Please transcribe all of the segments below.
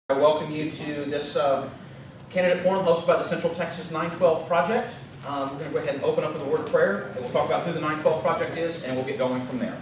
I welcome you to this candidate forum hosted by the Central Texas 912 Project. We're going to go ahead and open up with a word of prayer, and we'll talk about who the 912 Project is, and we'll get going from there.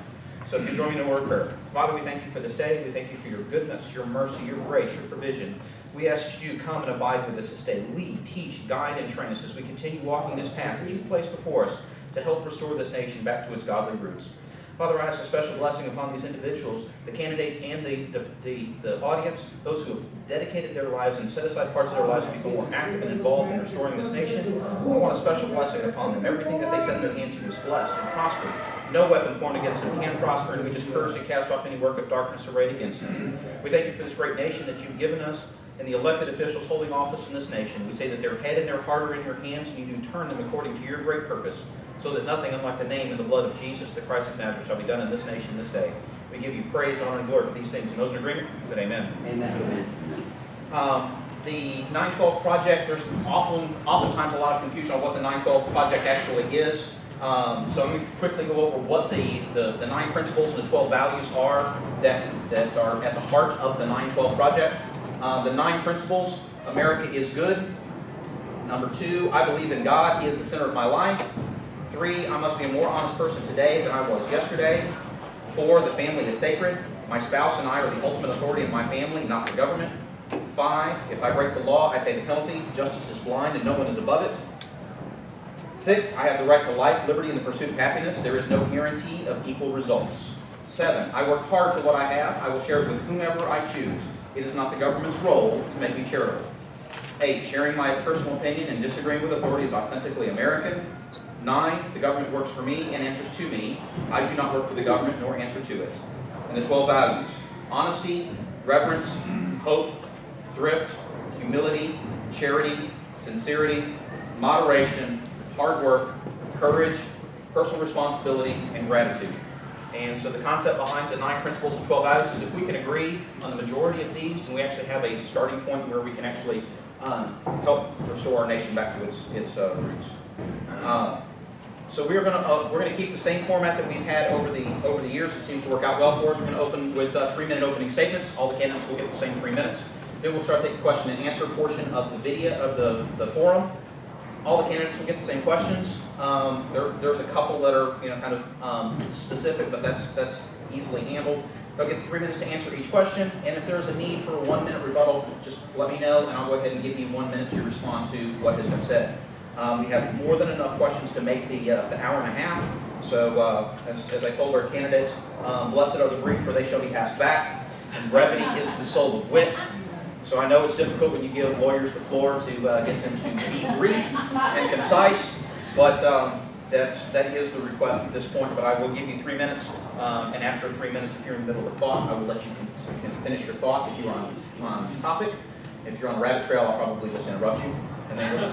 So if you join me in a word of prayer. Father, we thank you for this day. We thank you for your goodness, your mercy, your grace, your provision. We ask that you come and abide with us this day. Lead, teach, guide, and train us as we continue walking this path that you've placed before us to help restore this nation back to its godly roots. Father, I ask a special blessing upon these individuals, the candidates and the audience, those who have dedicated their lives and set aside parts of their lives to become more active and involved in restoring this nation. I want a special blessing upon them. Everything that they set their hand to is blessed and prospered. No weapon formed against them can prosper, and we just curse and cast off any work of darkness arrayed against them. We thank you for this great nation that you've given us and the elected officials holding office in this nation. We say that their head and their heart are in your hands, and you do turn them according to your great purpose, so that nothing unlike the name and the blood of Jesus, the Christ of Nazareth, shall be done in this nation this day. We give you praise, honor, and glory for these things. And those in agreement, said amen. Amen. The 912 Project, there's oftentimes a lot of confusion on what the 912 Project actually is. So I'm going to quickly go over what the 9 principles and the 12 values are that are at the heart of the 912 Project. The 9 principles: America is good. Number 2, I believe in God. He is the center of my life. 3, I must be a more honest person today than I was yesterday. 4, the family is sacred. My spouse and I are the ultimate authority in my family, not the government. 5, if I break the law, I pay the penalty. Justice is blind and no one is above it. 6, I have the right to life, liberty, and the pursuit of happiness. There is no guarantee of equal results. 7, I work hard for what I have. I will share it with whomever I choose. It is not the government's role to make me charitable. 8, sharing my personal opinion and disagreeing with authority is authentically American. 9, the government works for me and answers to me. I do not work for the government nor answer to it. And the 12 values: honesty, reverence, hope, thrift, humility, charity, sincerity, moderation, hard work, courage, personal responsibility, and gratitude. And so the concept behind the 9 principles and 12 values is if we can agree on the majority of these, and we actually have a starting point where we can actually help restore our nation back to its roots. So we're going to keep the same format that we've had over the years. It seems to work out well for us. We're going to open with 3-minute opening statements. All the candidates will get the same 3 minutes. Then we'll start the question and answer portion of the video of the forum. All the candidates will get the same questions. There's a couple that are kind of specific, but that's easily handled. They'll get 3 minutes to answer each question, and if there's a need for a 1-minute rebuttal, just let me know, and I'll go ahead and give you 1 minute to respond to what has been said. We have more than enough questions to make the hour and a half. So as I told our candidates, blessed are the brief, for they shall be asked back, and brevity is the soul of wit. So I know it's difficult when you give lawyers the floor to get them to be brief and concise, but that is the request at this point. But I will give you 3 minutes, and after 3 minutes, if you're in the middle of a thought, I will let you finish your thought if you're on topic. If you're on a rabbit trail, I'll probably just interrupt you, and then as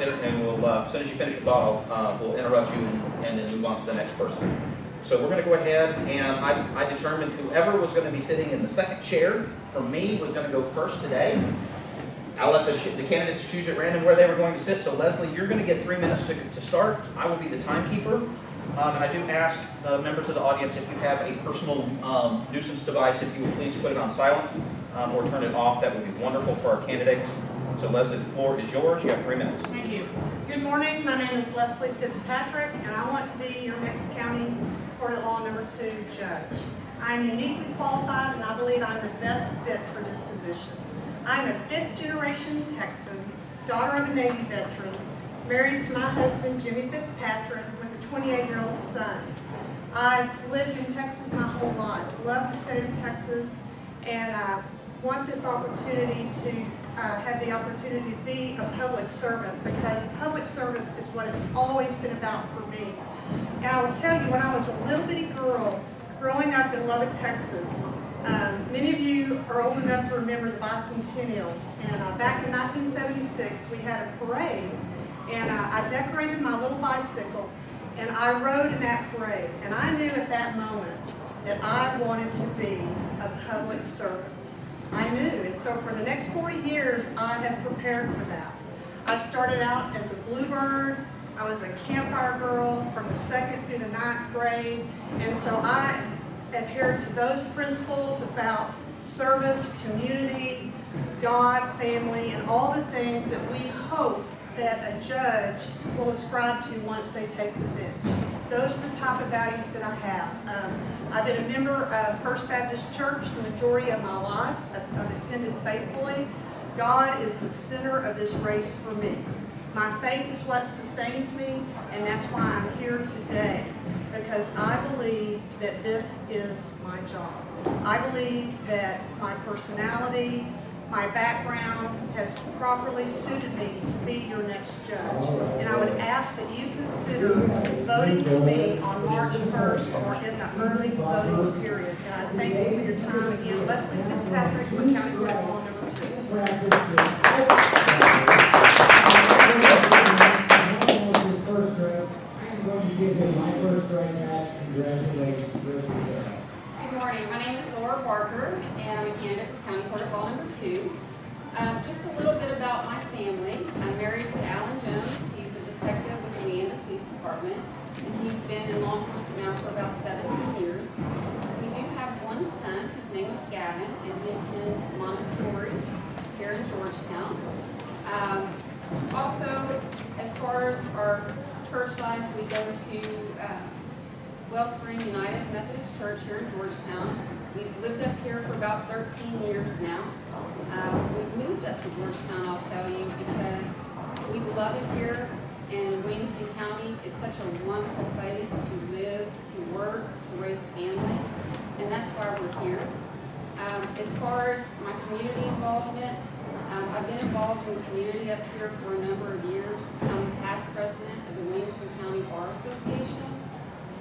soon as you finish your thought, we'll interrupt you and then move on to the next person. So we're going to go ahead, and I determined whoever was going to be sitting in the second chair for me was going to go first today. I'll let the candidates choose at random where they were going to sit. So Leslie, you're going to get 3 minutes to start. I will be the timekeeper. And I do ask members of the audience, if you have a personal nuisance device, if you would please put it on silent or turn it off. That would be wonderful for our candidates. So Leslie, the floor is yours. You have 3 minutes. Thank you. Good morning. My name is Lesli Fitzpatrick, and I want to be your next county court at law number 2 judge. I am uniquely qualified, and I believe I'm the best fit for this position. I'm a 5th-generation Texan, daughter of a Navy veteran, married to my husband, Jimmy Fitzpatrick, with a 28-year-old son. I've lived in Texas my whole life, love the state of Texas, and I want this opportunity to have the opportunity to be a public servant, because public service is what it's always been about for me. And I will tell you, when I was a little bitty girl growing up in Lubbock, Texas, many of you are old enough to remember the bicentennial. And back in 1976, we had a parade, and I decorated my little bicycle, and I rode in that parade. And I knew at that moment that I wanted to be a public servant. I knew, and so for the next 40 years, I have prepared for that. I started out as a bluebird. I was a campfire girl from the 2nd through the 9th grade, and so I adhere to those principles about service, community, God, family, and all the things that we hope that a judge will ascribe to once they take the bench. Those are the type of values that I have. I've been a member of First Baptist Church the majority of my life. I've attended faithfully. God is the center of this race for me. My faith is what sustains me, and that's why I'm here today, because I believe that this is my job. I believe that my personality, my background has properly suited me to be your next judge. And I would ask that you consider voting for me on March 1st or in the early voting period. And I thank you for your time again. Lesli Fitzpatrick for County Court of Law number 2. I'm going to give him my first grade match. Congratulations. Good morning. My name is Laura Parker, and I'm a candidate for County Court of Law number 2. Just a little bit about my family. I'm married to Alan Jones. He's a detective with the Indiana Police Department, and he's been in law enforcement now for about 17 years. We do have one son. His name is Gavin, and he attends Montessori here in Georgetown. Also, as far as our church life, we go to Wellspring United Methodist Church here in Georgetown. We've lived up here for about 13 years now. We've moved up to Georgetown, I'll tell you, because we love it here, and Williamson County is such a wonderful place to live, to work, to raise a family, and that's why we're here. As far as my community involvement, I've been involved in the community up here for a number of years. I'm the past president of the Williamson County Bar Association.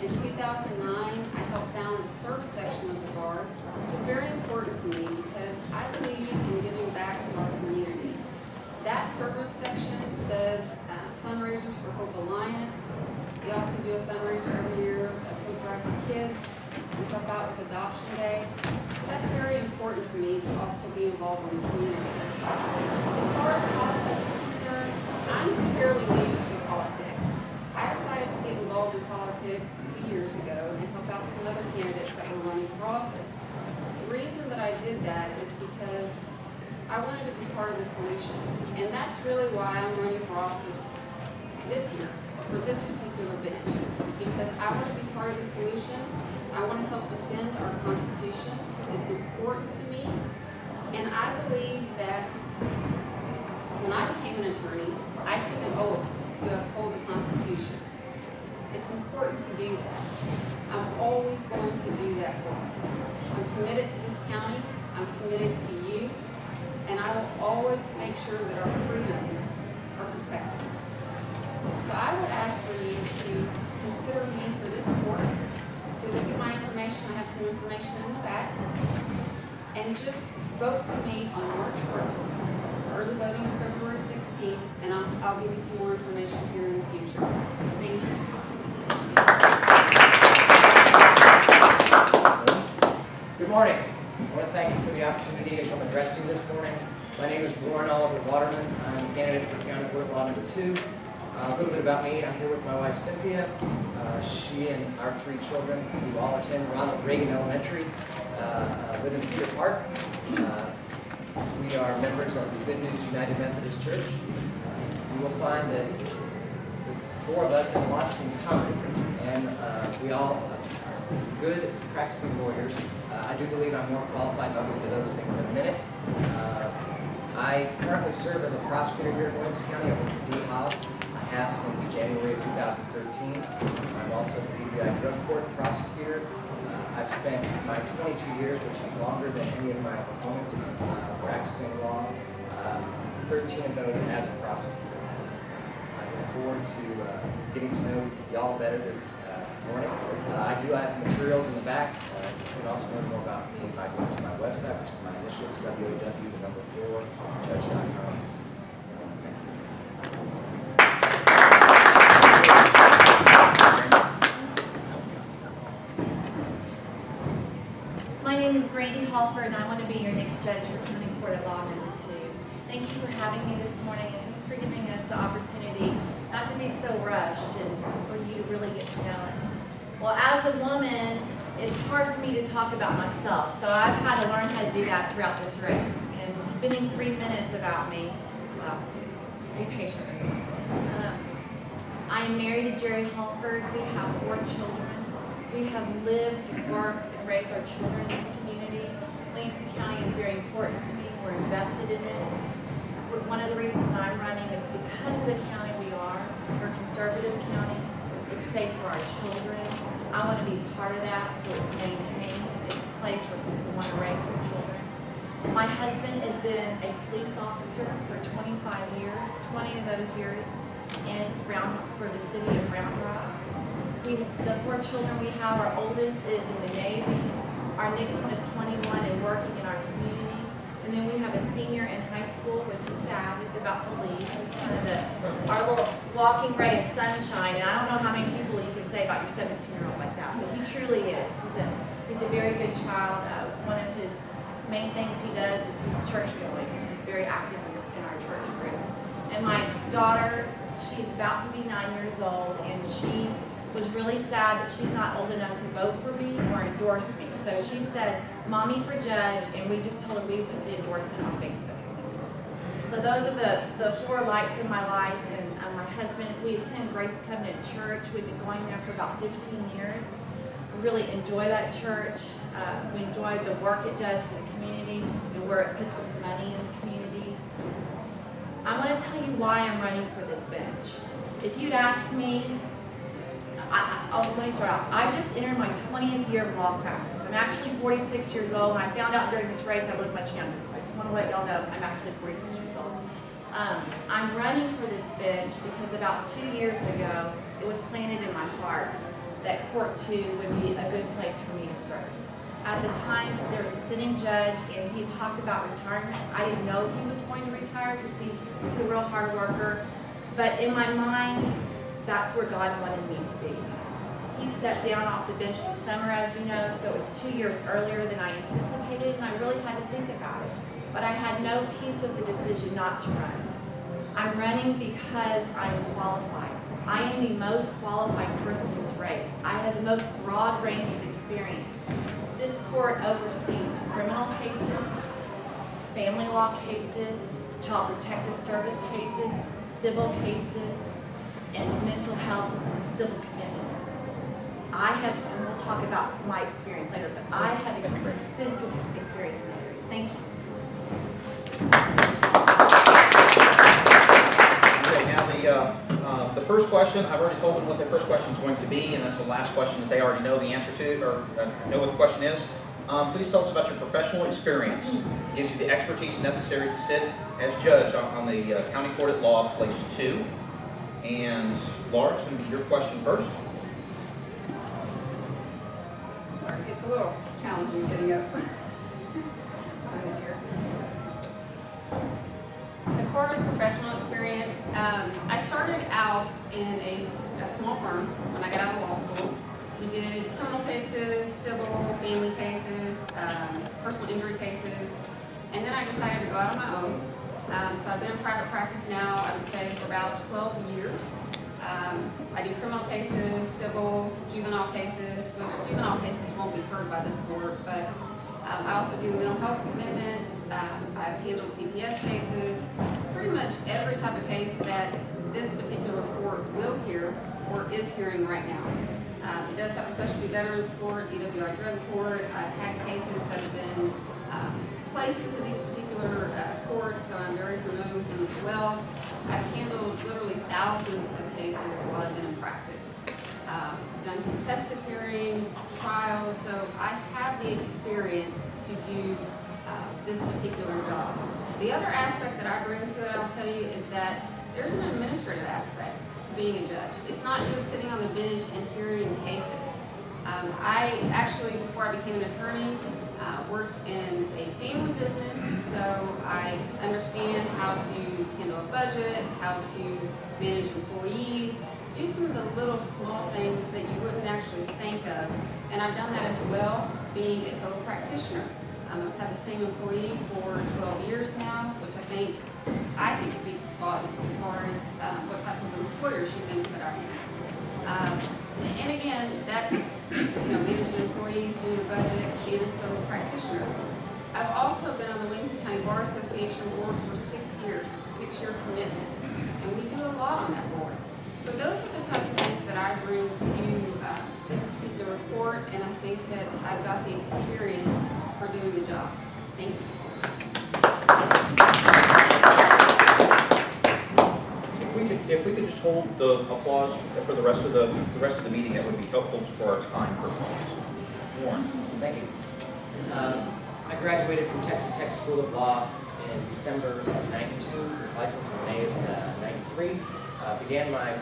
In 2009, I helped found the service section of the bar, which is very important to me because I believe in giving back to our community. That service section does fundraisers for Hope Alliance. We also do a fundraiser every year at Food Drive for Kids. We help out with Adoption Day. So that's very important to me to also be involved in the community. As far as politics is concerned, I'm fairly new to politics. I decided to get involved in politics a few years ago and help out some other candidates that were running for office. The reason that I did that is because I wanted to be part of the solution. And that's really why I'm running for office this year, for this particular bench. Because I want to be part of the solution. I want to help defend our Constitution. It's important to me. And I believe that when I became an attorney, I took an oath to uphold the Constitution. It's important to do that. I'm always going to do that for us. I'm committed to this county. I'm committed to you. And I will always make sure that our freedoms are protected. So I would ask for you to consider me for this court, to look at my information. I have some information in the back. And just vote for me on March 1st. Early voting is February 16th, and I'll give you some more information here in the future. Thank you. Good morning. I want to thank you for the opportunity to come address you this morning. My name is Warren Oliver Waterman. I'm a candidate for County Court of Law number 2. A little bit about me. I'm here with my wife Cynthia. She and our 3 children who all attend Ronald Reagan Elementary live in Cedar Park. We are members of the Good News United Methodist Church. You will find that the 4 of us have lots in common, and we all are good practicing lawyers. I do believe I'm more qualified, and I'll get into those things in a minute. I currently serve as a prosecutor here in Williamson County. I work for D. Hobbs. I have since January of 2013. I'm also the DBI drug court prosecutor. I've spent my 22 years, which is longer than any of my opponents, practicing law, 13 of those as a prosecutor. I look forward to getting to know y'all better this morning. I do have materials in the back. You can also learn more about me if I go to my website, which is my initials, www.judge.com. My name is Brandy, Hallford, and I want to be your next judge for County Court of Law number 2. Thank you for having me this morning, and thanks for giving us the opportunity not to be so rushed and for you to really get to know us. Well, as a woman it's hard for me to talk about myself, so I've had to learn how to do that throughout this race. And spending 3 minutes about me, well, just be patient with me. I am married to Jerry Hallford. We have 4 children. We have lived, worked, and raised our children in this community. Williamson County is very important to me. We're invested in it. One of the reasons I'm running is because of the county we are. We're a conservative county. It's safe for our children. I want to be part of that, so it's maintained. It's a place where people want to raise their children. My husband has been a police officer for 25 years, 20 of those years for the city of Round Rock. The 4 children we have, our oldest is in the Navy. Our next one is 21 and working in our community. And then we have a senior in high school, which is sad. He's about to leave. He's kind of our little walking ray of sunshine. And I don't know how many people you can say about your 17-year-old like that, but he truly is. He's a very good child. One of his main things he does is he's church going. He's very active in our church group. And my daughter, she's about to be 9 years old, and she was really sad that she's not old enough to vote for me or endorse me. So she said, "Mommy for judge," and we just told her we put the endorsement on Facebook. So those are the 4 lights in my life. And my husband, we attend Grace Covenant Church. We've been going there for about 15 years. We really enjoy that church. We enjoy the work it does for the community and where it puts its money in the community. I want to tell you why I'm running for this bench. If you'd asked me, let me start out. I just entered my 20th year of law practice. I'm actually 46 years old, and I found out during this race I look much younger, so I just want to let y'all know I'm actually 46 years old. I'm running for this bench because about 2 years ago, it was planted in my heart that Court 2 would be a good place for me to serve. At the time, there was a sitting judge, and he talked about retirement. I didn't know he was going to retire because he was a real hard worker, but in my mind, that's where God wanted me to be. He stepped down off the bench this summer, as you know, so it was 2 years earlier than I anticipated, and I really had to think about it. But I had no peace with the decision not to run. I'm running because I'm qualified. I am the most qualified person in this race. I have the most broad range of experience. This court oversees criminal cases, family law cases, child protective service cases, civil cases, and mental health civil commitments. And we'll talk about my experience later, but I have extensive experience in that area. Thank you. Okay, now the first question, I've already told them what their first question is going to be, and that's the last question that they already know the answer to, or know what the question is. Please tell us about your professional experience. It gives you the expertise necessary to sit as judge on the County Court at Law, Place 2. And Laura, it's going to be your question first. Sorry, it's a little challenging getting up. As far as professional experience, I started out in a small firm when I got out of law school. We did criminal cases, civil, family cases, personal injury cases, and then I decided to go out on my own. So I've been in private practice now, I would say, for about 12 years. I do criminal cases, civil, juvenile cases, which juvenile cases won't be heard by this court, but I also do mental health commitments. I've handled CPS cases, pretty much every type of case that this particular court will hear or is hearing right now. It does have a specialty veterans court, DWI drug court. I've had cases that have been placed into these particular courts, so I'm very familiar with them as well. I've handled literally thousands of cases while I've been in practice. Done contested hearings, trials, so I have the experience to do this particular job. The other aspect that I bring to it, I'll tell you, is that there's an administrative aspect to being a judge. It's not just sitting on the bench and hearing cases. I actually, before I became an attorney, worked in a family business, so I understand how to handle a budget, how to manage employees, do some of the little small things that you wouldn't actually think of. And I've done that as well, being a solo practitioner. I've had the same employee for 12 years now, which I think speaks volumes as far as what type of employer she thinks that I am. And again, that's, managing employees, and a civil practitioner. I've also been on the Williamson County Bar Association board for 6 years. It's a 6-year commitment, and we do a lot on that board. So those are the types of things that I bring to this particular court, and I think that I've got the experience for doing the job. Thank you. If we could just hold the applause for the rest of the meeting, that would be helpful for our time purposes. Warren. Thank you. I graduated from Cen-Tex School of Law in December of '92, was licensed in May of '93. Began my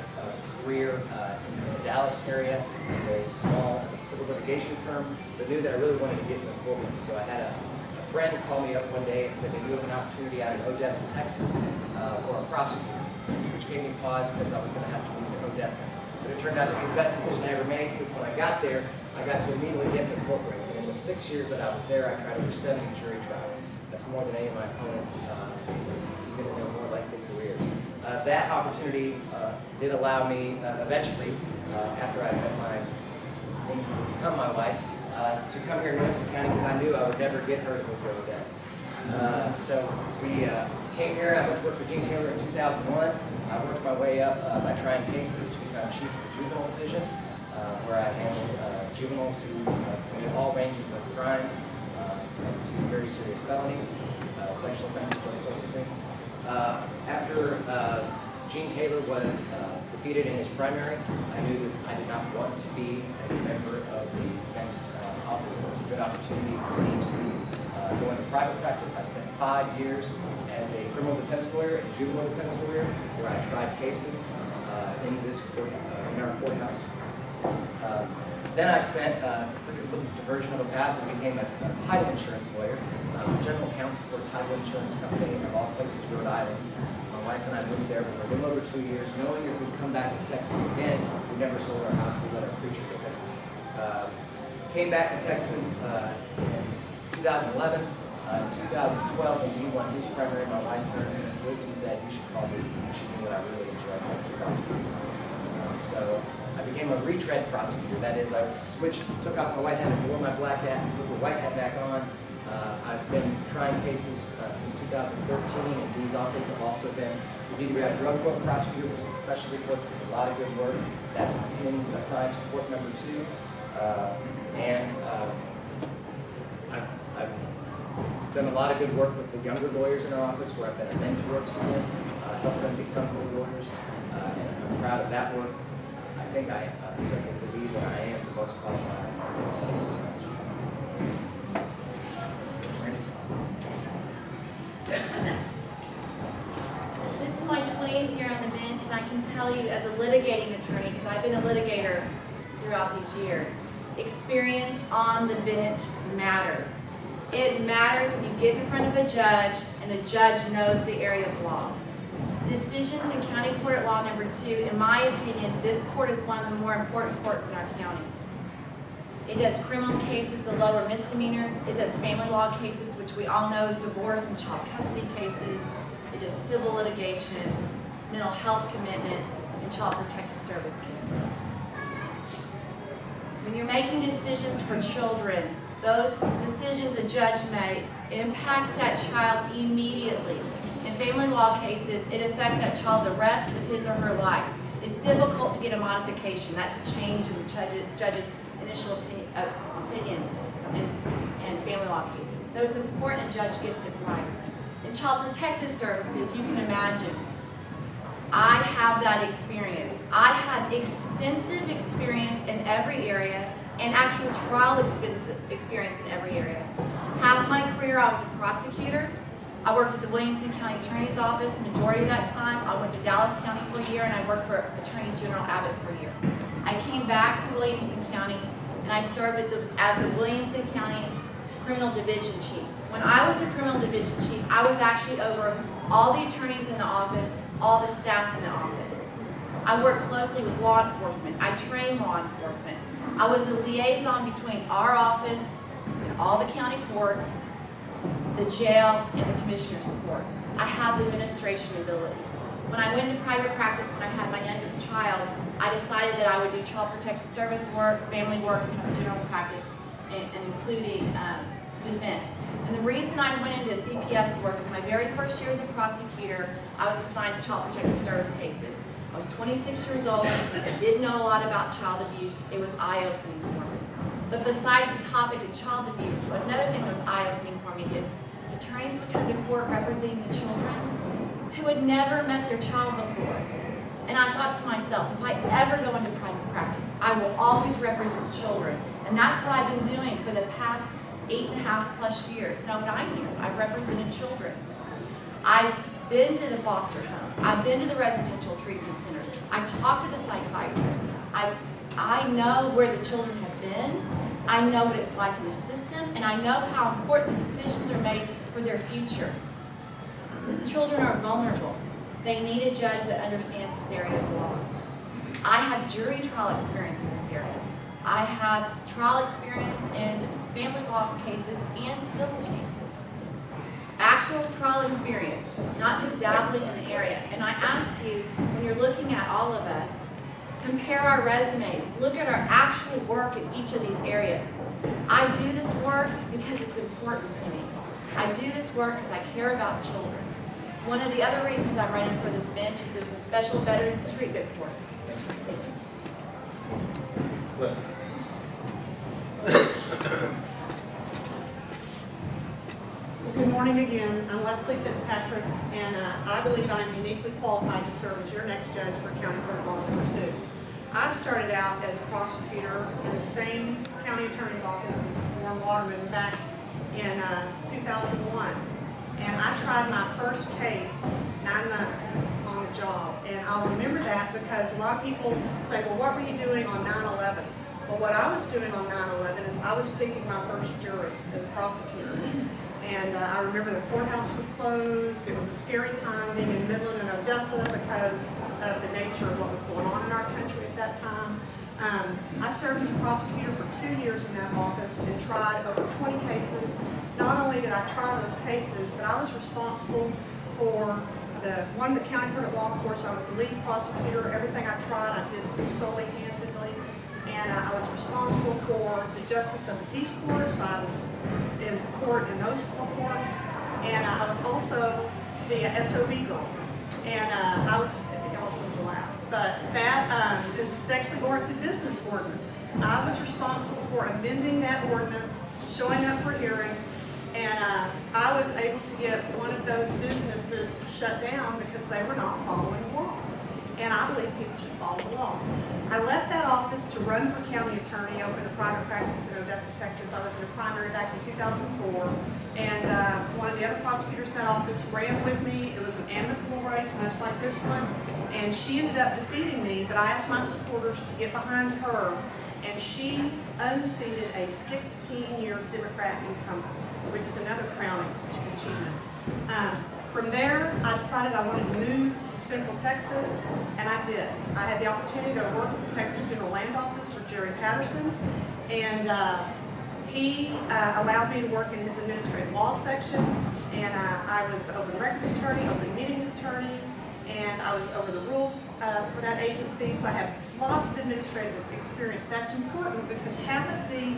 career in the Dallas area with a small civil litigation firm, but knew that I really wanted to get in the courtroom. So I had a friend call me up one day and said that you have an opportunity out in Odessa, Texas for a prosecutor, which gave me pause because I was going to have to move to Odessa. But it turned out to be the best decision I ever made because when I got there, I got to immediately get in the courtroom. And in the 6 years that I was there, I tried over 70 jury trials. That's more than any of my opponents, even in their more lengthy careers. That opportunity did allow me eventually, after I met my, become my wife, to come here to Williamson County because I knew I would never get her to move to Odessa. So we came here. I went to work for Gene Taylor in 2001. I worked my way up by trying cases to become chief of the juvenile division, where I handled juveniles who committed all ranges of crimes, to very serious felonies, sexual offenses, those sorts of things. After Gene Taylor was defeated in his primary, I knew that I did not want to be a member of the next office. It was a good opportunity for me to go into private practice. I spent 5 years as a criminal defense lawyer and juvenile defense lawyer, where I tried cases in this court, in our courthouse. Then I spent, took a little diversion of a path and became a title insurance lawyer, general counsel for a title insurance company of all places, Rhode Island. My wife and I moved there for a little over 2 years, knowing that we'd come back to Texas again. We never sold our house, we let our preacher get it. Came back to Texas in 2011. In 2012, when Dean won his primary, my wife heard him and wisdom said, you should call me. She knew what I really enjoyed, I was a prosecutor. So I became a retread prosecutor. That is, I switched, took off my white hat and wore my black hat and put the white hat back on. I've been trying cases since 2013 in Dean's office. I've also been the DWI drug court prosecutor, which is a specialty court. There's a lot of good work that's been assigned to court number 2. I've done a lot of good work with the younger lawyers in our office, where I've been a mentor to them, helped them become good lawyers, and I'm proud of that work. I think I certainly believe that I am the most qualified to take this position. This is my 20th year on the bench, and I can tell you as a litigating attorney, because I've been a litigator throughout these years, experience on the bench matters. It matters when you get in front of a judge and the judge knows the area of law. Decisions in County Court at Law number 2, in my opinion, this court is one of the more important courts in our county. It does criminal cases, the lower misdemeanors. It does family law cases, which we all know is divorce and child custody cases. It does civil litigation, mental health commitments, and child protective service cases. When you're making decisions for children, those decisions a judge makes impacts that child immediately. In family law cases, it affects that child the rest of his or her life. It's difficult to get a modification. That's a change in the judge's initial opinion in family law cases. So it's important a judge gets it right. In child protective services, you can imagine, I have that experience. I have extensive experience in every area and actual trial experience in every area. Half my career I was a prosecutor. I worked at the Williamson County Attorney's Office majority of that time. I went to Dallas County for a year, and I worked for Attorney General Abbott for a year. I came back to Williamson County, and I served as the Williamson County Criminal Division Chief. When I was the Criminal Division Chief, I was actually over all the attorneys in the office, all the staff in the office. I worked closely with law enforcement. I trained law enforcement. I was the liaison between our office and all the county courts, the jail, and the commissioner's court. I have the administration abilities. When I went into private practice when I had my youngest child, I decided that I would do child protective service work, family work, and general practice and including defense. And the reason I went into CPS work is my very first year as a prosecutor, I was assigned to Child Protective Service cases. I was 26 years old, I didn't know a lot about child abuse. It was eye-opening for me. But besides the topic of child abuse, another thing that was eye-opening for me is attorneys would come to court representing the children who had never met their child before. And I thought to myself, if I ever go into private practice, I will always represent children. And that's what I've been doing for the past 8.5+ years, no, 9 years. I've represented children. I've been to the foster homes. I've been to the residential treatment centers. I've talked to the psychiatrists. I know where the children have been. I know what it's like in the system, and I know how important the decisions are made for their future. Children are vulnerable. They need a judge that understands this area of law. I have jury trial experience in this area. I have trial experience in family law cases and civil cases. Actual trial experience, not just dabbling in the area. And I ask you, when you're looking at all of us, compare our resumes, look at our actual work in each of these areas. I do this work because it's important to me. I do this work because I care about children. One of the other reasons I'm running for this bench is there's a special veterans treatment court. Good morning again. I'm Lesli Fitzpatrick, and I believe I'm uniquely qualified to serve as your next judge for County Court of Law number 2. I started out as a prosecutor in the same county attorney's office as Waterman back in 2001. And I tried my first case 9 months on the job. And I'll remember that because a lot of people say, well, what were you doing on 9/11? Well, what I was doing on 9/11 is I was picking my first jury as a prosecutor. And I remember the courthouse was closed. It was a scary time being in Midland and Odessa because of the nature of what was going on in our country at that time. I served as a prosecutor for 2 years in that office and tried over 20 cases. Not only did I try those cases, but I was responsible for one of the county court of law courts. I was the lead prosecutor. Everything I tried, I did solely handedly. And I was responsible for the justice of the peace courts. I was in court in those courts. And I was also the SOB girl. And I was, y'all supposed to laugh, but that is the sexually oriented business ordinance. I was responsible for amending that ordinance, showing up for hearings, and I was able to get one of those businesses shut down because they were not following the law. And I believe people should follow the law. I left that office to run for county attorney, open a private practice in Odessa, Texas. I was in a primary back in 2004, and one of the other prosecutors in that office ran with me. It was an amicable race, much like this one, and she ended up defeating me, but I asked my supporters to get behind her, and she unseated a 16-year Democrat incumbent, which is another crowning achievement. From there, I decided I wanted to move to Central Texas, and I did. I had the opportunity to work at the Texas General Land Office for Jerry Patterson, and he allowed me to work in his administrative law section, and I was the open records attorney, open meetings attorney, and I was over the rules for that agency, so I have lots of administrative experience. That's important because half of the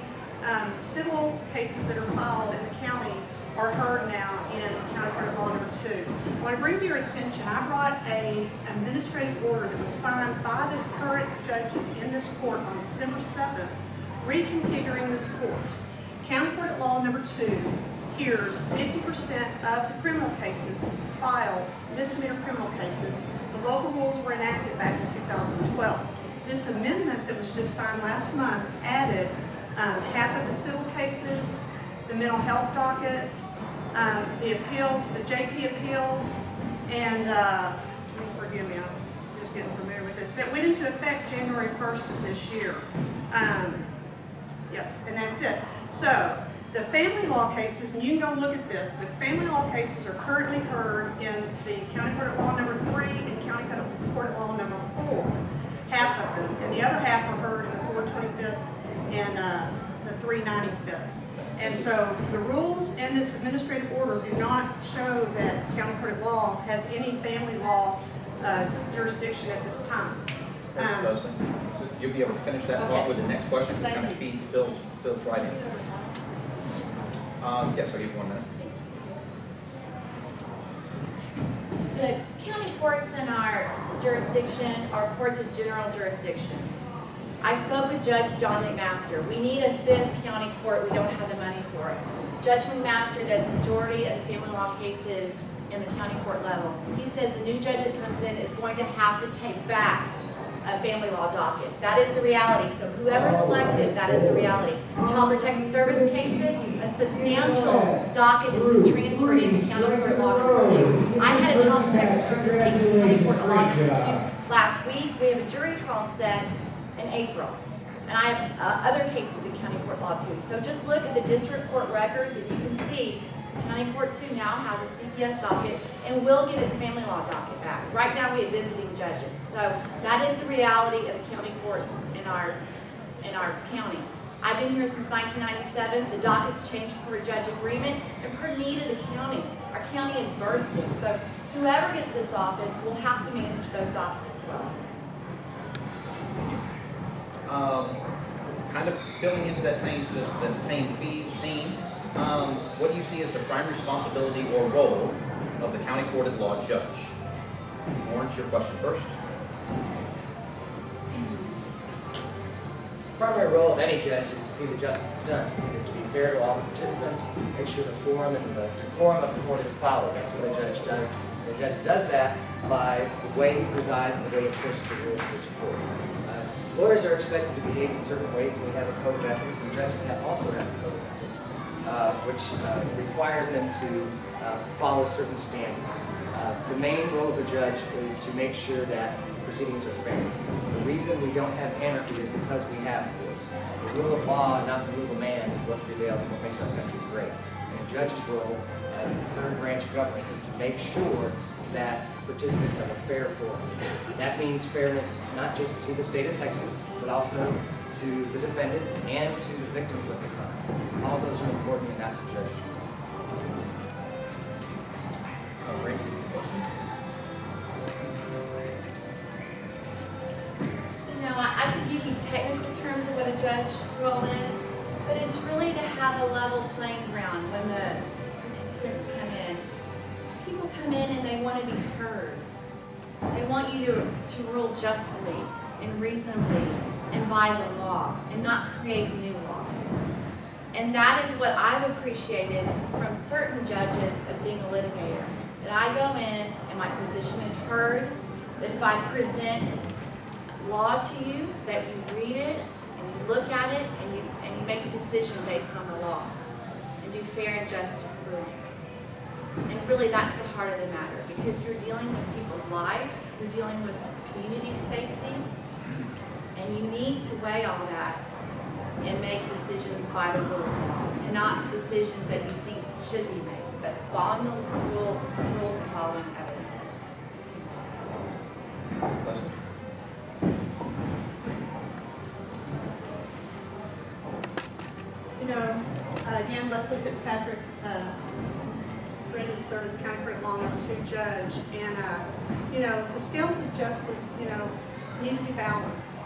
civil cases that are filed in the county are heard now in County Court of Law number 2. I want to bring to your attention, I brought an administrative order that was signed by the current judges in this court on December 7th, reconfiguring this court. County Court of Law number 2 hears 50% of the criminal cases filed, misdemeanor criminal cases. The local rules were enacted back in 2012. This amendment that was just signed last month added half of the civil cases, the mental health docket, the appeals, the JP appeals, and forgive me, I'm just getting familiar with this. That went into effect January 1st of this year. Yes, and that's it. So the family law cases, and you can go look at this, the family law cases are currently heard in the County Court of Law number 3 and County Court of Law number 4, half of them, and the other half are heard in the 425th and the 395th. And so the rules and this administrative order do not show that County Court of Law has any family law jurisdiction at this time. Lesli, you'll be able to finish that thought with the next question, to Thank kind of you. feed Phil's right in. Yes, I'll give you 1 minute. The county courts in our jurisdiction are courts of general jurisdiction. I spoke with Judge John McMaster. We need a 5th county court. We don't have the money for it. Judge McMaster does majority of the family law cases in the county court level. He says the new judge that comes in is going to have to take back a family law docket. That is the reality. So whoever's elected, that is the reality. Child Protective Service cases, a substantial docket has been transferred into county court law number 2. I had a Child Protective Service case in county court law number 2 last week. We have a jury trial set in April. And I have other cases in county court law 2. So just look at the district court records and you can see county court 2 now has a CPS docket and will get its family law docket back. Right now we have visiting judges. So that is the reality of the county courts in our county. I've been here since 1997. The dockets changed per judge agreement and per need of the county. Our county is bursting. So whoever gets this office will have to manage those dockets as well. Kind of filling into that same theme, what do you see as the primary responsibility or role of the county court at law judge? Lawrence, your question first. The primary role of any judge is to see that justice is done. It is to be fair to all the participants, make sure the form and the decorum of the court is followed. That's what a judge does. The judge does that by the way he presides and the way he enforces the rules of his court. Lawyers are expected to behave in certain ways, and we have a code of ethics, and judges also have a code of ethics, which requires them to follow certain standards. The main role of the judge is to make sure that proceedings are fair. The reason we don't have anarchy is because we have courts. The rule of law, not the rule of man, is what prevails and what makes our country great. And a judge's role as the third branch of government is to make sure that participants have a fair forum. That means fairness not just to the state of Texas, but also to the defendant and to the victims of the crime. All those are important, and that's a judge's role. Brandy. You know, I could give you technical terms of what a judge role is, but it's really to have a level playing ground when the participants come in. People come in and they want to be heard. They want you to rule justly and reasonably and by the law and not create new law. And that is what I've appreciated from certain judges as being a litigator. That I go in and my position is heard, that if I present law to you, that you read it and you look at it and you make a decision based on the law and do fair and just rulings. And really that's the heart of the matter, because you're dealing with people's lives, you're dealing with community safety, and you need to weigh all that and make decisions by the rule of law, and not decisions that you think should be made, but following the rules and following evidence. Leslie? You know, again, Lesli Fitzpatrick, ready to serve as county court law number 2 judge. And, you know, the scales of justice, you know, need to be balanced.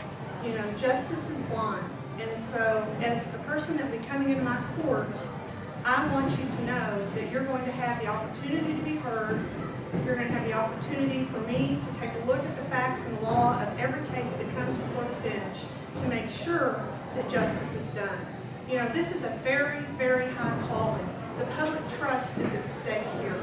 You know, justice is blind. And so as a person that will be coming into my court, I want you to know that you're going to have the opportunity to be heard. You're going to have the opportunity for me to take a look at the facts and the law of every case that comes before the bench to make sure that justice is done. You know, this is a very, very high calling. The public trust is at stake here.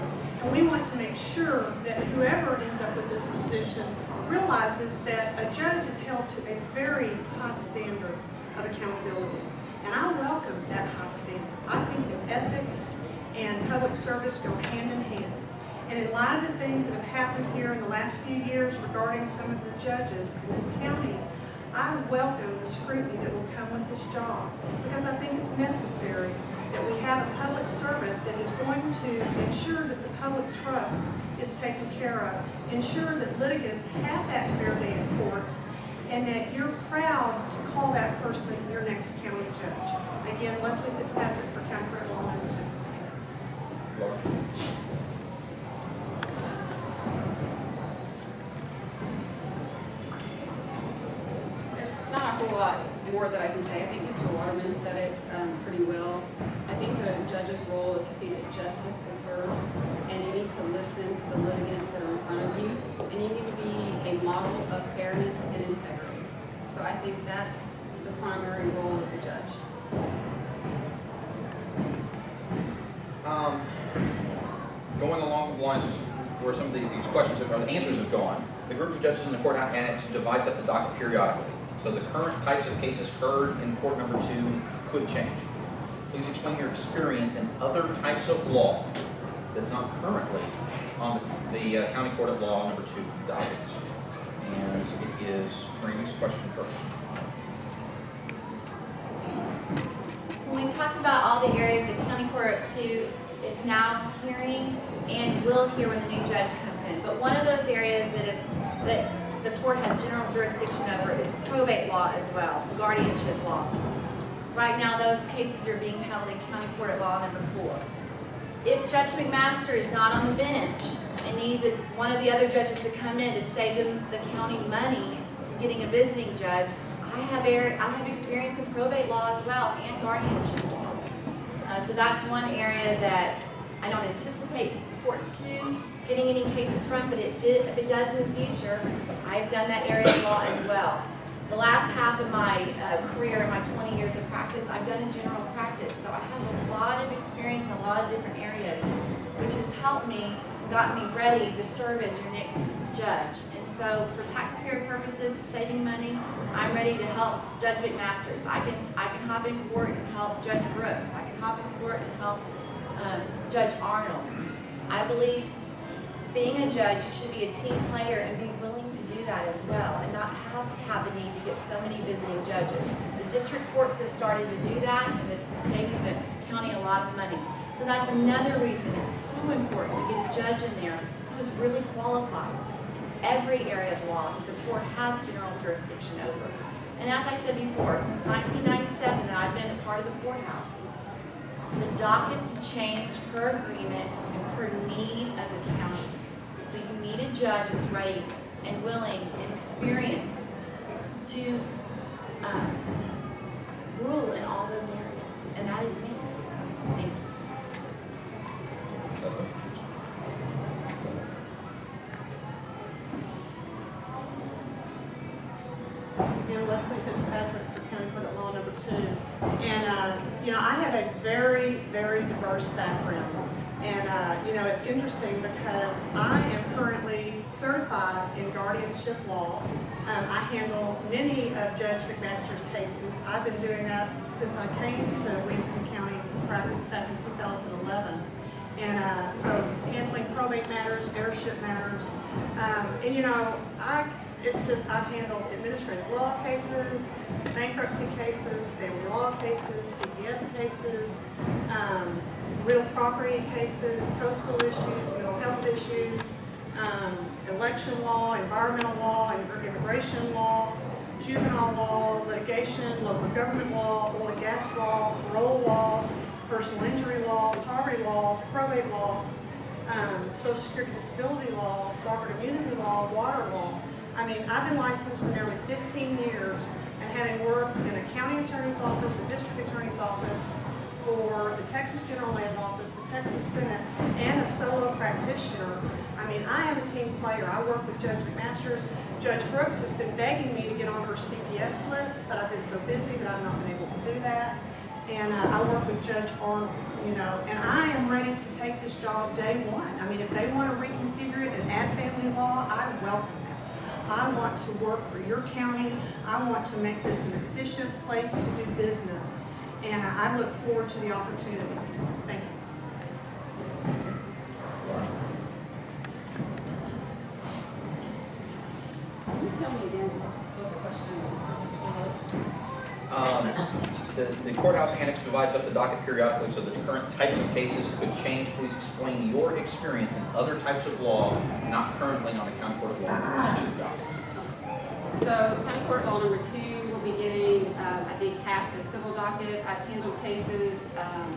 And we want to make sure that whoever ends up with this position realizes that a judge is held to a very high standard of accountability. And I welcome that high standard. I think that ethics and public service go hand in hand. And in light of the things that have happened here in the last few years regarding some of the judges in this county, I welcome the scrutiny that will come with this job, because I think it's necessary that we have a public servant that is going to ensure that the public trust is taken care of, ensure that litigants have that fair day in court, and that you're proud to call that person your next county judge. Again, Lesli Fitzpatrick for County Court Law number 2. Laura? There's not lot more that I can say. I think Mr. Waterman said it pretty well. I think the judge's role is to see that justice is served, and you need to listen to the litigants that are in front of you, and you need to be a model of fairness and integrity. So I think that's the primary role of the judge. Going along the lines of where some of these questions or the answers have gone, the group of judges in the courthouse annex divides up the docket periodically. So the current types of cases heard in court number 2 could change. Please explain your experience in other types of law that's not currently on the County Court of Law number 2 dockets. And it is Brandy's question first. When we talked about all the areas that County Court 2 is now hearing and will hear when the new judge comes in, but one of those areas that the court has general jurisdiction over is probate law as well, guardianship law. Right now, those cases are being held in County Court of Law number 4. If Judge McMaster is not on the bench and needs one of the other judges to come in to save them the county money, getting a visiting judge, I have experience in probate law as well and guardianship law. So that's one area that I don't anticipate Court 2 getting any cases from, but if it does in the future, I've done that area of law as well. The last half of my career, my 20 years of practice, I've done in general practice, so I have a lot of experience in a lot of different areas, which has helped me, gotten me ready to serve as your next judge. And so for taxpayer purposes, saving money, I'm ready to help Judge McMaster's. I can hop in court and help Judge Brooks. I can hop in court and help Judge Arnold. I believe being a judge, you should be a team player and be willing to do that as well, and not have the need to get so many visiting judges. The district courts have started to do that, and it's saving the county a lot of money. So that's another reason it's so important to get a judge in there who is really qualified in every area of law that the court has general jurisdiction over. And as I said before, since 1997 that I've been a part of the courthouse, the dockets change per agreement and per need of the county. So you need a judge that's ready and willing and experienced to rule in all those areas. And that is me. Thank you. I'm Lesli Fitzpatrick for County Court of Law number 2. And, I have a very, very diverse background. And, it's interesting because I am currently certified in guardianship law. I handle many of Judge McMaster's cases. I've been doing that since I came to Williamson County to practice back in 2011. And so handling probate matters, heirship matters. I've handled administrative law cases, bankruptcy cases, family law cases, CPS cases, real property cases, coastal issues, mental health issues, election law, environmental law, immigration law, juvenile law, litigation, local government law, oil and gas law, parole law, personal injury law, poverty law, probate law, Social Security disability law, sovereign immunity law, water law. I mean, I've been licensed for nearly 15 years, and having worked in a county attorney's office, a district attorney's office, for the Texas General Land Office, the Texas Senate, and a solo practitioner. I mean, I am a team player. I work with Judge McMaster's. Judge Brooks has been begging me to get on her CPS list, but I've been so busy that I've not been able to do that. And I work with Judge Arnold, and I am ready to take this job day one. I mean, if they want to reconfigure it and add family law, I welcome it. I want to work for your county. I want to make this an efficient place to do business. And I look forward to the opportunity. Thank you. Can you tell me again what the question was? The courthouse annex divides up the docket periodically so that the current types of cases could change. Please explain your experience in other types of law not currently on the County Court of Law number 2 docket. So County Court Law number 2 will be getting, I think, half the civil docket. I've handled cases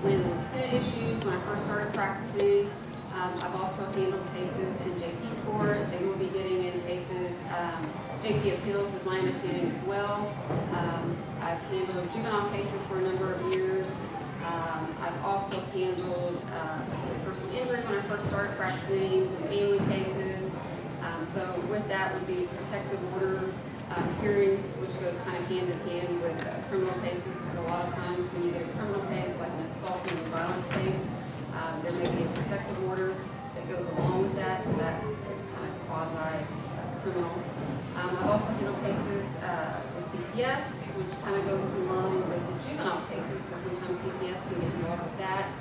when tenant issues when I first started practicing. I've also handled cases in JP court. They will be getting in cases JP appeals is my understanding as well. I've handled juvenile cases for a number of years. I've also handled, like I said, personal injury when I first started practicing, some family cases. So with that would be protective order hearings, which goes kind of hand in hand with criminal cases, because a lot of times when you get a criminal case, like an assault and violence case, there may be a protective order that goes along with that, so that is kind of quasi-criminal. I've also handled cases with CPS, which kind of goes in line with the juvenile cases, because sometimes CPS can get involved with that.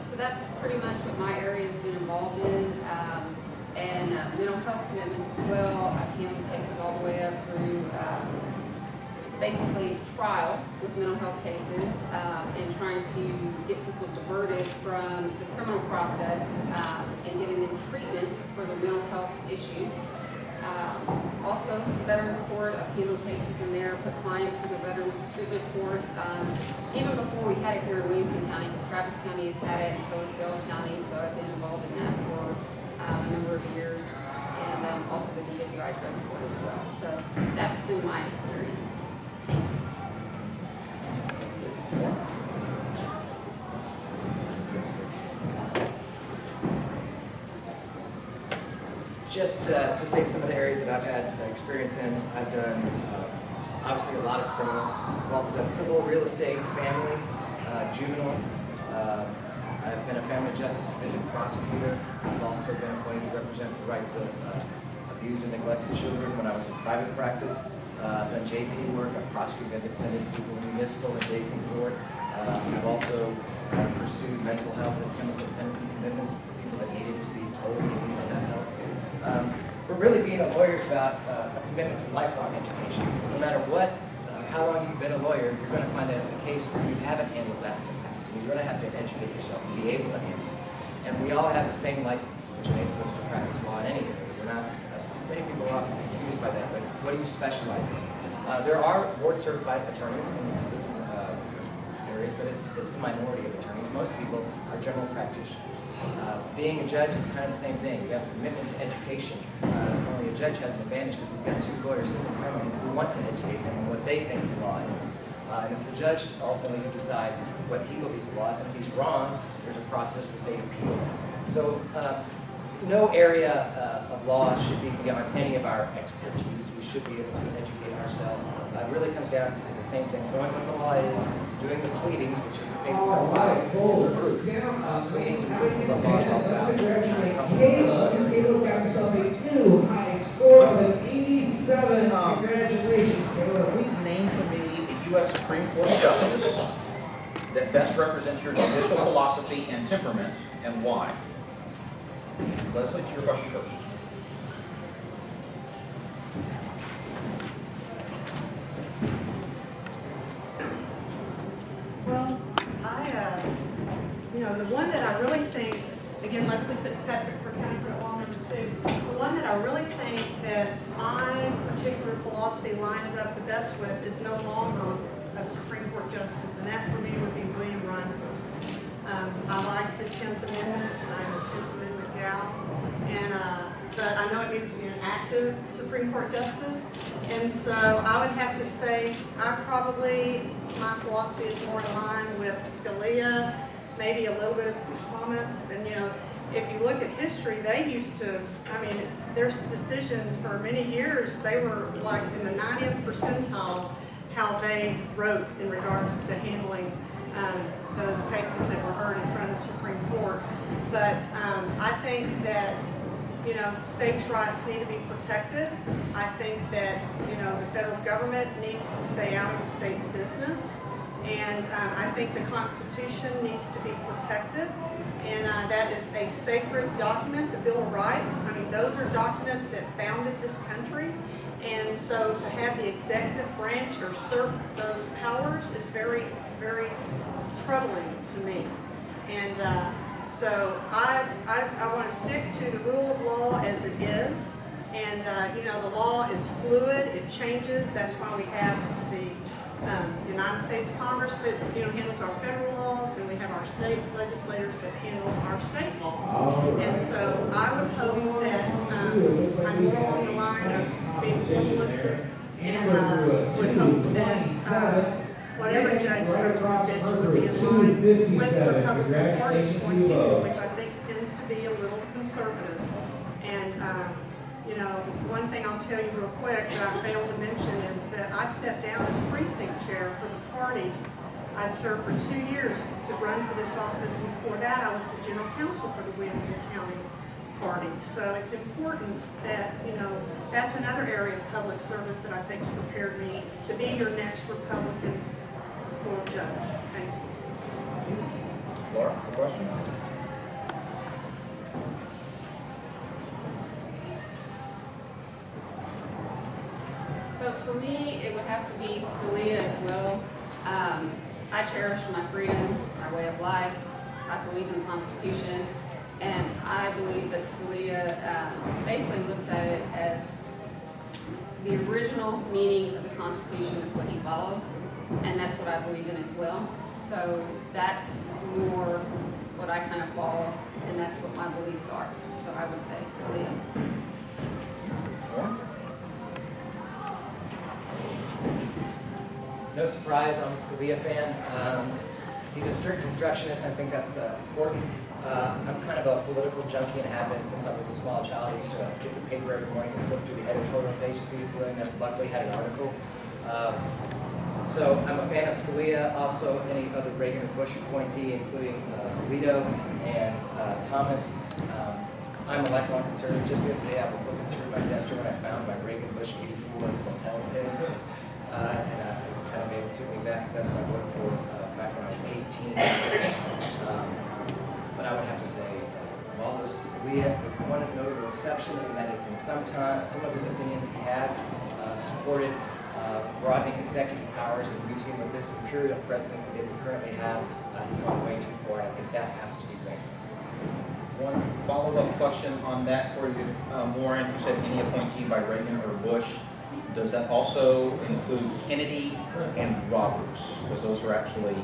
So that's pretty much what my area has been involved in. And mental health commitments as well. I've handled cases all the way up through basically trial with mental health cases and trying to get people diverted from the criminal process and getting them treatment for their mental health issues. Also, Veterans Court, I've handled cases in there, put clients through the Veterans Treatment Court. Even before we had it here in Williamson County, because Travis County has had it, and so has Bell County, so I've been involved in that for a number of years, and also the DWI drug court as well. So that's been my experience. Thank you. Just take some of the areas that I've had experience in. I've done obviously a lot of criminal. I've also done civil, real estate, family, juvenile. I've been a family justice division prosecutor. I've also been appointed to represent the rights of abused and neglected children when I was in private practice. I've done JP work. I've prosecuted and defended people in municipal and JP court. I've also pursued mental health and chemical dependency commitments for people that needed to be told they needed that help. But really being a lawyer is about a commitment to lifelong education. So no matter what, how long you've been a lawyer, you're going to find a case where you haven't handled that. You're going to have to educate yourself and be able to handle it. And we all have the same license, which enables us to practice law in any area. We're not, many people are often confused by that, but what do you specialize in? There are board-certified attorneys in certain areas, but it's the minority of attorneys. Most people are general practitioners. Being a judge is kind of the same thing. You have a commitment to education. Only a judge has an advantage because he's got two lawyers sitting in front of him who want to educate him on what they think the law is. And it's the judge ultimately who decides what he believes the law is, and if he's wrong, there's a process that they appeal. So no area of law should be beyond any of our expertise. We should be able to educate ourselves. It really comes down to the same thing, knowing what the law is, doing the pleadings, which is the paperwork file, and the proof. Pleadings and proof of what law is all about. Caleb got himself a new high score of an 87. Congratulations, Caleb. Please name for me the U.S. Supreme Court justice that best represents your judicial philosophy and temperament, and why? Leslie, it's your question first. Well, the one that I really think, again, Lesli Fitzpatrick for County Court Law Number 2, the one that I really think that my particular philosophy lines up the best with is no longer a Supreme Court justice, and that for me would be William Reinhart. I like the 10th Amendment. I'm a 10th Amendment gal, but I know it needs to be an active Supreme Court justice, and so I would have to say my philosophy is more in line with Scalia, maybe a little bit of Thomas, and if you look at history, they used to, there's decisions for many years, they were like in the 90th percentile how they wrote in regards to handling those cases that were heard in front of the Supreme Court. But I think that states' rights need to be protected. I think that the federal government needs to stay out of the state's business, and I think the Constitution needs to be protected. And that is a sacred document, the Bill of Rights. Those are documents that founded this country. And so to have the executive branch usurp those powers is very, very troubling to me. And so I want to stick to the rule of law as it is. And the law is fluid, it changes. That's why we have the United States Congress that handles our federal laws, and we have our state legislators that handle our state laws. All right. And so I would hope that I'm more along the line of being formalistic and would hope that whatever judge serves on the bench would be in line with the Republican Party's point of view, which I think tends to be a little conservative. And, you know, one thing I'll tell you real quick that I failed to mention is that I stepped down as precinct chair for the party. I'd served for 2 years to run for this office, and before that I was the general counsel for the Williamson County party. So it's important that, you know, that's another area of public service that I think's prepared me to be your next Republican court judge. Thank you. Laura, a question? So for me, it would have to be Scalia as well. I cherish my freedom, my way of life. I believe in the Constitution, and I believe that Scalia basically looks at it as the original meaning of the Constitution is what he follows, and that's what I believe in as well. So that's more what I kind of follow, and that's what my beliefs are. So I would say Scalia. Warren? No surprise, I'm a Scalia fan. He's a strict constructionist, I think that's important. I'm kind of a political junkie and have been since I was a small child. I used to get the paper every morning and flip through the editorial page to see if William F. Buckley had an article. So I'm a fan of Scalia, also any other Reagan or Bush appointee, including Alito and Thomas. I'm a lifelong conservative. Just the other day I was looking through my duster when I found my Reagan Bush 84 lapel pin. And I kind of made it took me back because that's what I voted for back when I was 18. But I would have to say, Wallace Scalia, with one notable exception, and that is in some of his opinions he has supported broadening executive powers, and we've seen with this imperial presidency that we currently have, he's gone way too far, and I think that has to be ranked. One follow-up question on that for you, Warren. You said any appointee by Reagan or Bush. Does that also include Kennedy and Roberts? Because those are actually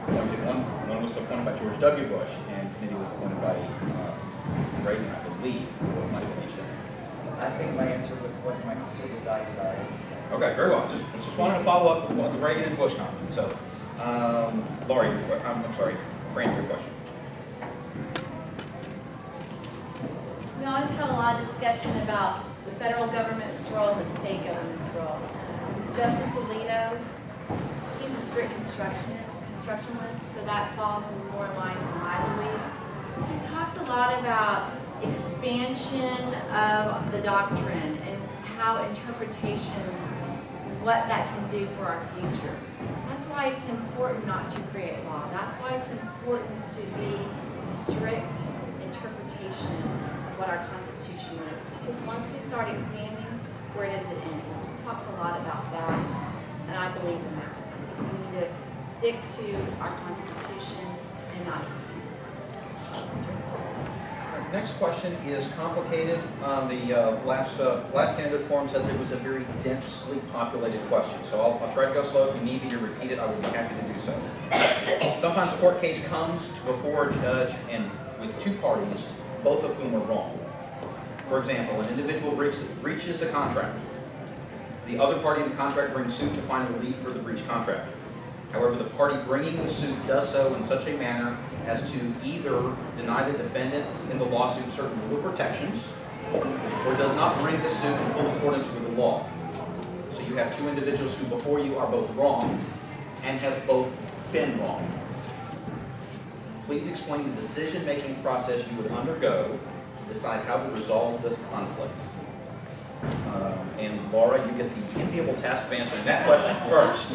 appointed. One was appointed by George W. Bush, and Kennedy was appointed by Reagan, I believe. Or it might have been each other. I think my answer with what my conservative values are is Okay, very well. Just wanted to follow up on the Reagan and Bush comment. So, Laurie, I'm sorry, Brandy, your question. We always have a lot of discussion about the federal government's role and the state government's role. Justice Alito, he's a strict constructionist, so that falls in more lines in my beliefs. He talks a lot about expansion of the doctrine and how interpretations, what that can do for our future. That's why it's important not to create law. That's why it's important to be a strict interpretation of what our Constitution is. Because once we start expanding, where does it end? He talks a lot about that, and I believe in that. I think we need to stick to our Constitution and not expand. Next question is complicated. The last candidate form says it was a very densely populated question. So I'll try to go slow. If you need me to repeat it, I will be happy to do so. Sometimes the court case comes before a judge and with two parties, both of whom are wrong. For example, an individual breaches a contract. The other party in the contract brings suit to find relief for the breached contract. However, the party bringing the suit does so in such a manner as to either deny the defendant in the lawsuit certain legal protections or does not bring the suit in full accordance with the law. So you have two individuals who before you are both wrong and have both been wrong. Please explain the decision-making process you would undergo to decide how to resolve this conflict. And Laura, you get the enviable task of answering that question first.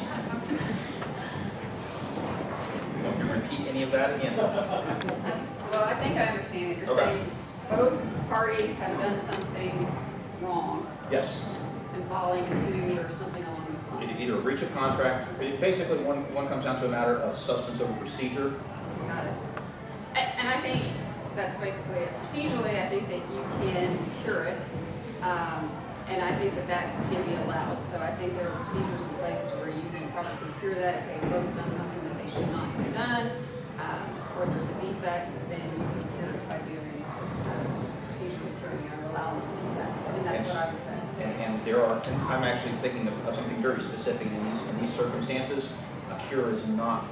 Don't you repeat any of that again? Well, I think I understand it. You're Okay. saying both parties have done something wrong Yes. involving a suit or something along those lines. Either a breach of contract, basically one comes down to a matter of substance over procedure. Got it. And I think that's basically it. Procedurally, I think that you can cure it. And I think that that can be allowed. So I think there are procedures in place to where you can probably cure that if they've both done something that they should not have done, or conduct, then you can cure it by doing procedural curing or allow them to do that. And that's Yes. what I was saying. And there are, and I'm actually thinking of something very specific in these circumstances. A cure is not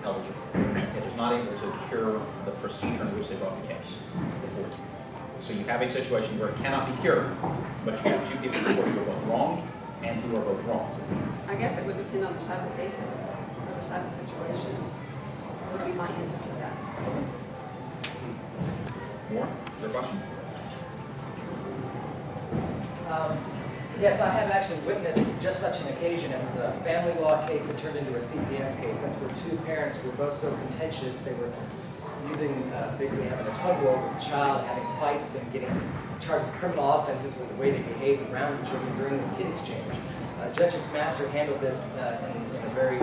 eligible. It is not able to cure the procedure in which they brought the case before. So you have a situation where it cannot be cured, but you have two people before who are both wronged and who are both wrong. I guess it would depend on the type of case it is, or the type of situation. Would be my answer to that. More? Your question? Yes, I have actually witnessed just such an occasion. It was a family law case that turned into a CPS case. That's where two parents were both so contentious, they were using, basically having a tug war with the child, having fights and getting charged with criminal offenses with the way they behaved around the children during the kid exchange. Judge McMaster handled this in a very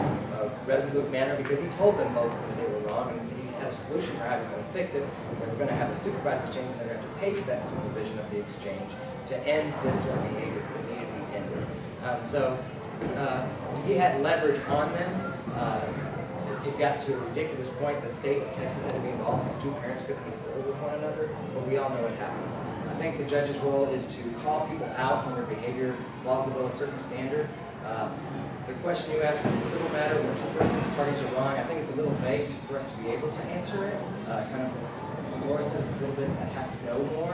resolute manner because he told them both that they were wrong, and he had a solution for how he was going to fix it. They were going to have a supervised exchange, and they were going to have to pay for that supervision of the exchange to end this sort of behavior because it needed to be ended. So he had leverage on them. It got to a ridiculous point. The state of Texas had to be involved because two parents couldn't be civil with one another, but we all know what happens. I think the judge's role is to call people out when their behavior falls below a certain standard. The question you asked was a civil matter when two parties are wrong. I think it's a little vague for us to be able to answer it. Kind of, Laura said it's a little bit, I have to know more.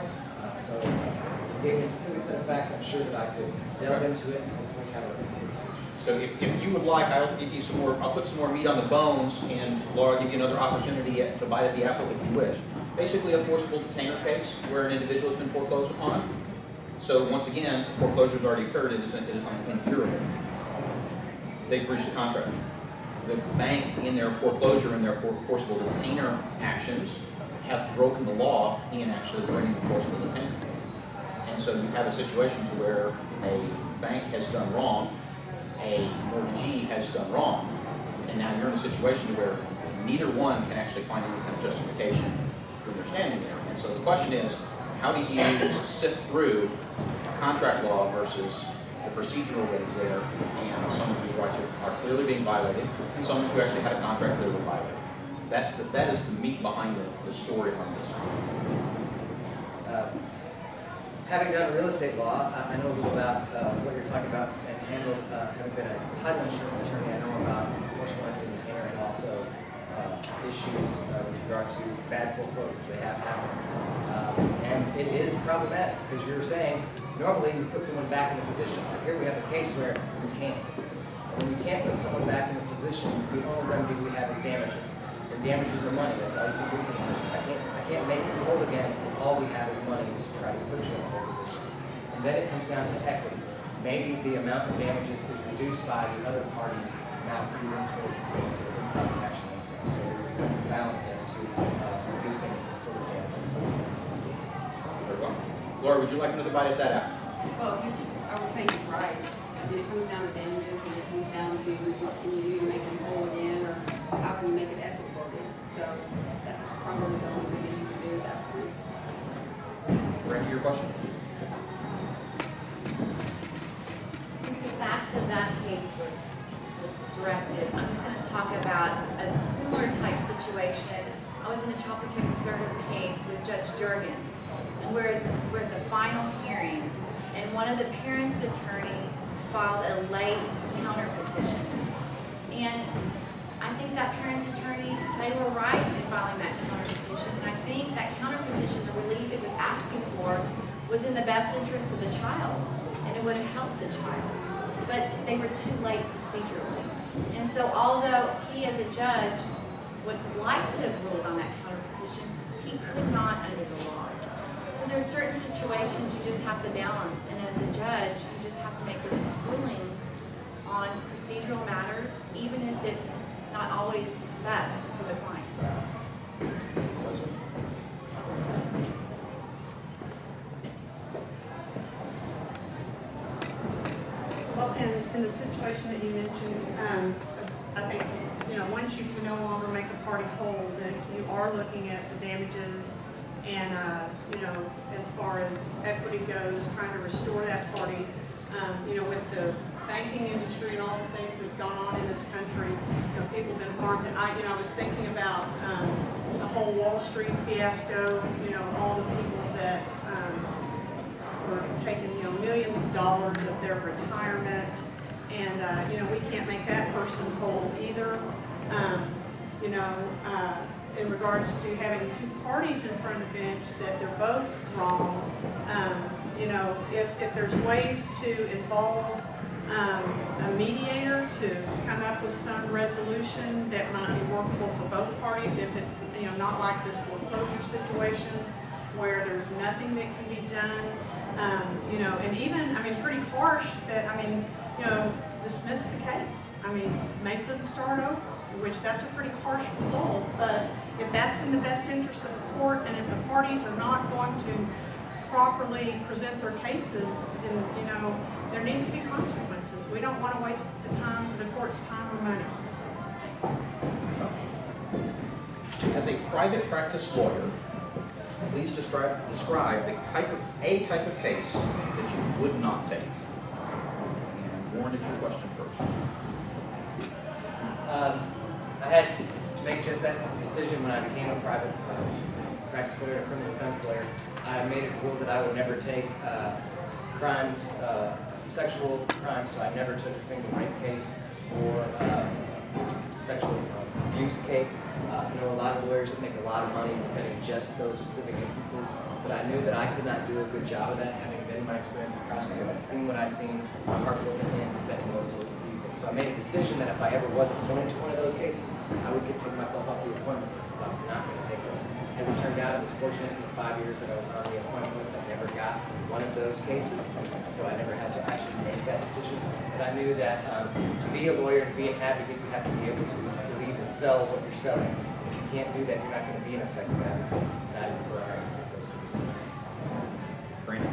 So if you gave me a specific set of facts, I'm sure that I could delve into it and hopefully have a answer. So if you would like, I'll give you some more, I'll put some more meat on the bones, and Laura, give you another opportunity to bite at the apple if you wish. Basically a forcible detainer case where an individual has been foreclosed upon. So once again, foreclosure has already occurred, it is incurable. They breached the contract. The bank, in their foreclosure and their forcible detainer actions, have broken the law in actually bringing the forcible detainer. And so you have a situation to where a bank has done wrong, a mortgagee has done wrong, and now you're in a situation where neither one can actually find any kind of justification for their standing there. And so the question is, how do you sift through contract law versus the procedural that is there, and someone whose rights are clearly being violated, and someone who actually had a contract clearly violated? That is the meat behind the story on this. Having done real estate law, I know a little about what you're talking about and handled, having been a title insurance attorney, I know about enforcement of the detainer and also issues with regard to bad foreclosures. They have happened. And it is problematic because you're saying normally you put someone back in a position. Here we have a case where you can't. And when you can't put someone back in a position, the only remedy we have is damages. And damages are money. That's all you can do for the person. I can't make you whole again. All we have is money to try to put you in a whole position. And then it comes down to equity. Maybe the amount of damages is reduced by the other party's malfeasance or improper action themselves. So there becomes a balance as to reducing the sort of damages. Very well. Laura, would you like another bite at that apple? Well, I would say he's right. And it comes down to damages, and it comes down to what can you do to make him whole again, or how can you make it equitable again. So that's probably the only thing you can do at that point. Brandy, your question? Since the facts of that case was directed, I'm just going to talk about a similar type situation. I was in a child protective service case with Judge Juergens, and we're at the final hearing, and one of the parents' attorney filed a late counter petition. And I think that parent's attorney, they were right in filing that counter petition. And I think that counter petition, the relief it was asking for, was in the best interest of the child, and it would have helped the child. But they were too late procedurally. And so although he as a judge would like to have ruled on that counter petition, he could not under the law. So there's certain situations you just have to balance, and as a judge, you just have to make the rulings on procedural matters, even if it's not always best for the client. Well, in the situation that you mentioned, I think, once you can no longer make a party whole, then you are looking at the damages and, as far as equity goes, trying to restore that party. With the banking industry and all the things that have gone on in this country, people have been harmed. And I was thinking about a whole Wall Street fiasco, all the people that were taking, millions of dollars of their retirement, and, we can't make that person whole either. In regards to having two parties in front of the bench that they're both wrong, if there's ways to involve a mediator to come up with some resolution that might be workable for both parties, if it's, not like this foreclosure situation where there's nothing that can be done, and even, pretty harsh that, dismiss the case. Make them start over, which that's a pretty harsh result, but if that's in the best interest of the court and if the parties are not going to properly present their cases, then, there needs to be consequences. We don't want to waste the court's time or money. As a private practice lawyer, please describe the type of case that you would not take. And Warren, it's your question first. I had to make just that decision when I became a private practice lawyer, a criminal defense lawyer. I made it a rule that I would never take crimes, sexual crimes, so I never took a single rape case or sexual abuse case. I know a lot of lawyers that make a lot of money defending just those specific instances, but I knew that I could not do a good job of that, having been in my experience with prosecutors. I've seen what I've seen. My heart wasn't in defending those sorts of people. So I made a decision that if I ever was appointed to one of those cases, I would take myself off the appointment list because I was not going to take those. As it turned out, I was fortunate in the 5 years that I was on the appointment list, I never got one of those cases, so I never had to actually make that decision. But I knew that to be a lawyer, to be an advocate, you have to be able to believe and sell what you're selling. If you can't do that, you're not going to be an effective advocate. Not even for our those things. Brandy?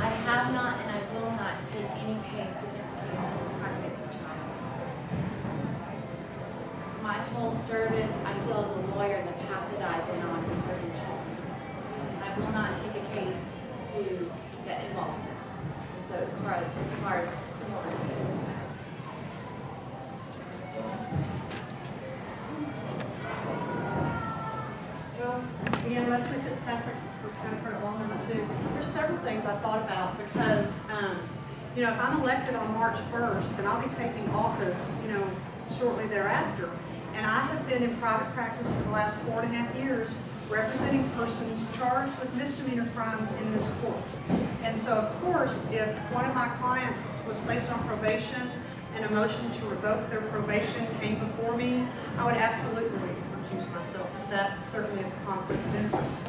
I have not and I will not take any defense case when it's a crime against a child. My whole service, I feel as a lawyer, the path that I've been on is serving children. I will not take a case that involves them. And so as far as criminal is concerned. Well, again, Lesli Fitzpatrick, County Court at Law number 2. There's several things I thought about because, if I'm elected on March 1st, then I'll be taking office, shortly thereafter. And I have been in private practice for the last 4.5 years representing persons charged with misdemeanor crimes in this court. And so, of course, if one of my clients was placed on probation and a motion to revoke their probation came before me, I would absolutely recuse myself. That certainly is a conflict of interest.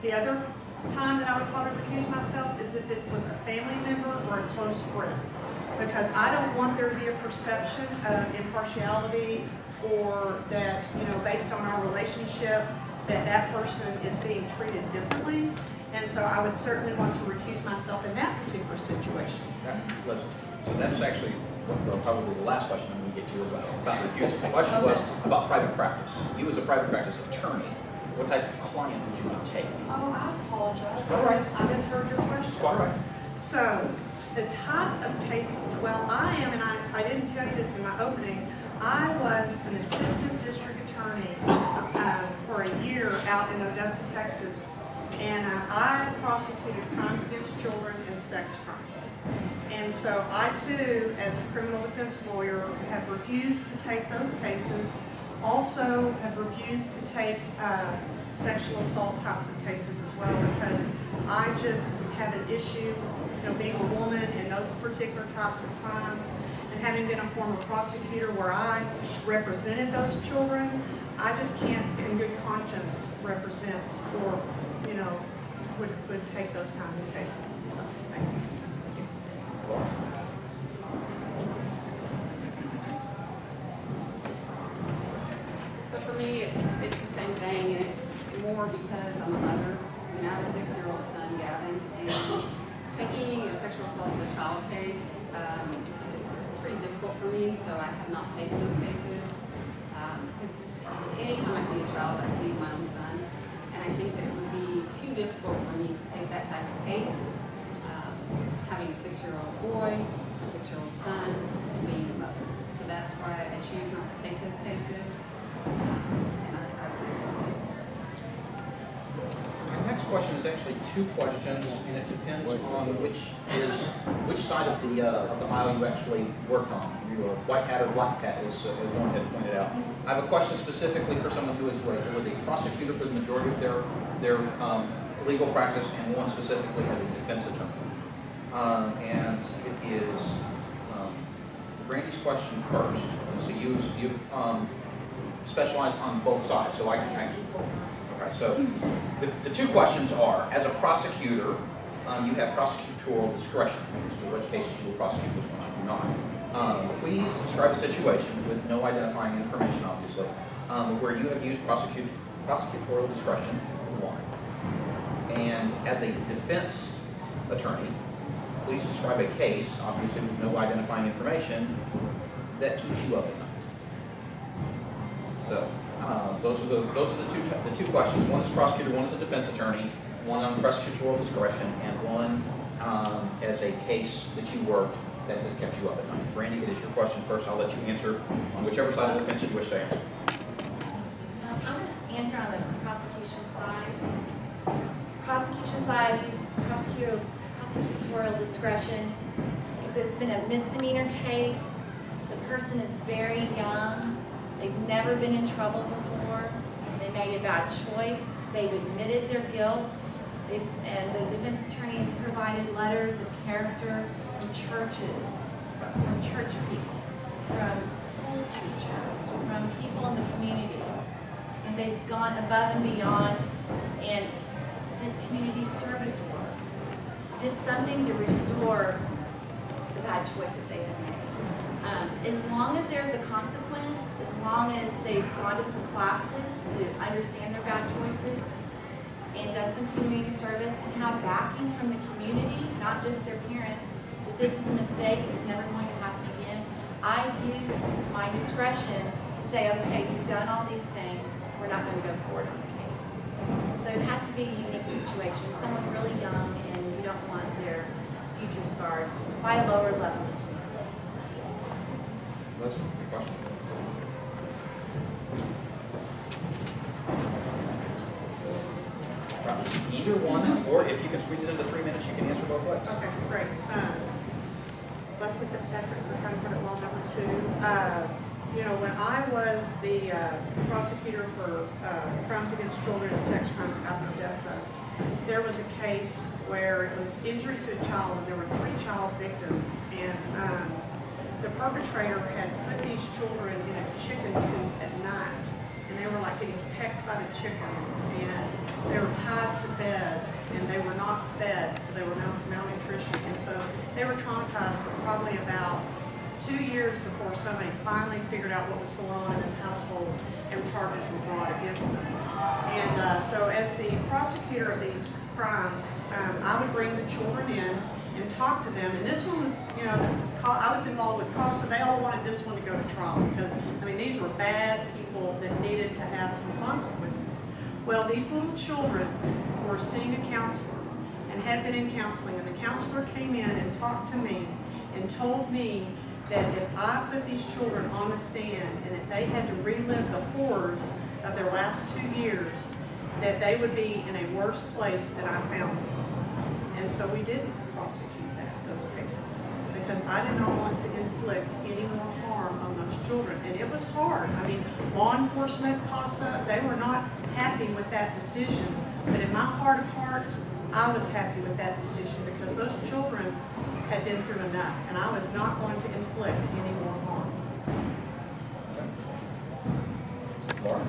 The other time that I would probably recuse myself is if it was a family member or a close friend. Because I don't want there to be a perception of impartiality or that, based on our relationship, that person is being treated differently. And so I would certainly want to recuse myself in that particular situation. Leslie. So that's actually probably the last question I'm going to get to about recusal. The question was about private practice. You as a private practice attorney, what type of client would you not take? Oh, I apologize. All right. I misheard your question. All right. So, the type of case, well, I am, and I didn't tell you this in my opening, I was an assistant district attorney for a year out in Odessa, Texas, and I prosecuted crimes against children and sex crimes. And so I too, as a criminal defense lawyer, have refused to take those cases, also have refused to take sexual assault types of cases as well, because I just have an issue being a woman in those particular types of crimes, and having been a former prosecutor where I represented those children, I just can't in good conscience represent or, would take those kinds of cases. So, thank you. So for me, it's the same thing, and it's more because I'm a mother. I have a 6-year-old son, Gavin, and taking a sexual assault of a child case is pretty difficult for me, so I have not taken those cases. Because anytime I see a child, I see my own son, and I think that it would be too difficult for me to take that type of case, having a 6-year-old boy, a 6-year-old son, and being a mother. So that's why, question is actually two questions, and it depends on which side of the aisle you actually worked on. You were white hat or black hat, as one had pointed out. I have a question specifically for someone who was a prosecutor for the majority of their legal practice, and one specifically as a defense attorney. And it is Brandy's question first. So you specialize on both sides, so I can. Okay, so the two questions are: as a prosecutor, you have prosecutorial discretion as to which cases you will prosecute, which ones you do not. Please describe a situation with no identifying information, obviously, where you have used prosecutorial discretion. Why? And as a defense attorney, please describe a case, obviously with no identifying information, that keeps you up at night. So those are the two questions. One is prosecutor, one is a defense attorney, one on prosecutorial discretion, and one as a case that you worked that has kept you up at night. Brandy, it is your question first. I'll let you answer on whichever side of the fence you wish to answer. I'm going to answer on the prosecution side. Prosecution side, use prosecutorial discretion. If it's been a misdemeanor case, the person is very young, they've never been in trouble before, they made a bad choice, they've admitted their guilt, and the defense attorney has provided letters of character from churches, from church people, from school teachers, from people in the community. And they've gone above and beyond and did community service work, did something to restore the bad choice that they had made. As long as there's a consequence, as long as they've gone to some classes to understand their bad choices and done some community service and have backing from the community, not just their parents, that this is a mistake, it's never going to happen again, I use my discretion to say, okay, you've done all these things, we're not going to go forward on the case. So it has to be a unique situation, someone really young and you don't want their future scarred by a lower level misdemeanor case. Leslie, your question? Either one, or if you can squeeze it into 3 minutes, you can answer both ways. Okay, great. Lesli Fitzpatrick for County Court at Law number 2. When I was the prosecutor for crimes against children and sex crimes out in Odessa, there was a case where it was injury to a child, and there were 3 child victims, and the perpetrator had put these children in a chicken coop at night, and they were like getting pecked by the chickens, and they were tied to beds, and they were not fed, so they were malnutrition, and so they were traumatized for probably about 2 years before somebody finally figured out what was going on in this household and charges were brought against them. And so as the prosecutor of these crimes, I would bring the children in and talk to them. And this one was, I was involved with CASA. They all wanted this one to go to trial because, these were bad people that needed to have some consequences. Well, these little children were seeing a counselor and had been in counseling, and the counselor came in and talked to me and told me that if I put these children on the stand and if they had to relive the horrors of their last 2 years, that they would be in a worse place than I found them. And so we didn't prosecute those cases, because I did not want to inflict any more harm on those children. And it was hard. Law enforcement, CASA, they were not happy with that decision. But in my heart of hearts, I was happy with that decision because those children had been through enough, and I was not going to inflict any more harm. Laura?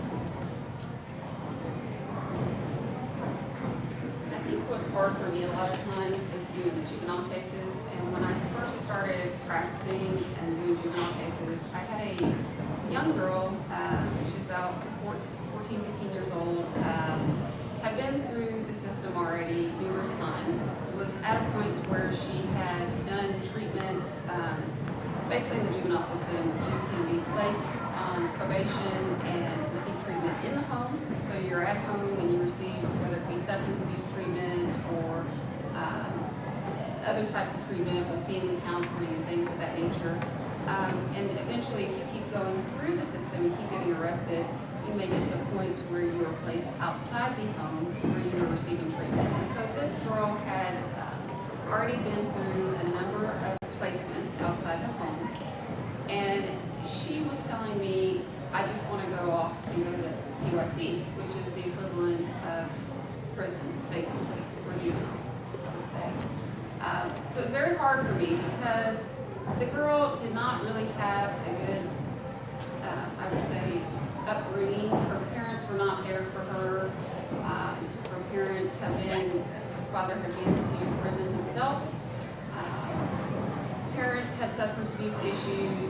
I think what's hard for me a lot of times is doing the juvenile cases. And when I first started practicing and doing juvenile cases, I had a young girl, she's about 14, 15 years old, had been through the system already numerous times, was at a point where she had done treatment. Basically in the juvenile system, you can be placed on probation and receive treatment in the home. So you're at home and you receive, whether it be substance abuse treatment or other types of treatment with family counseling and things of that nature. And eventually, if you keep going through the system and keep getting arrested, you may get to a point where you are placed outside the home where you are receiving treatment. And so this girl had already been through a number of placements outside the home, and she was telling me, I just want to go off and go to TYC, which is the equivalent of prison, basically, for juveniles, I would say. So it was very hard for me because the girl did not really have a good, I would say, upbringing. Her parents were not there for her. Her parents have been, her father had been to prison himself. Parents had substance abuse issues.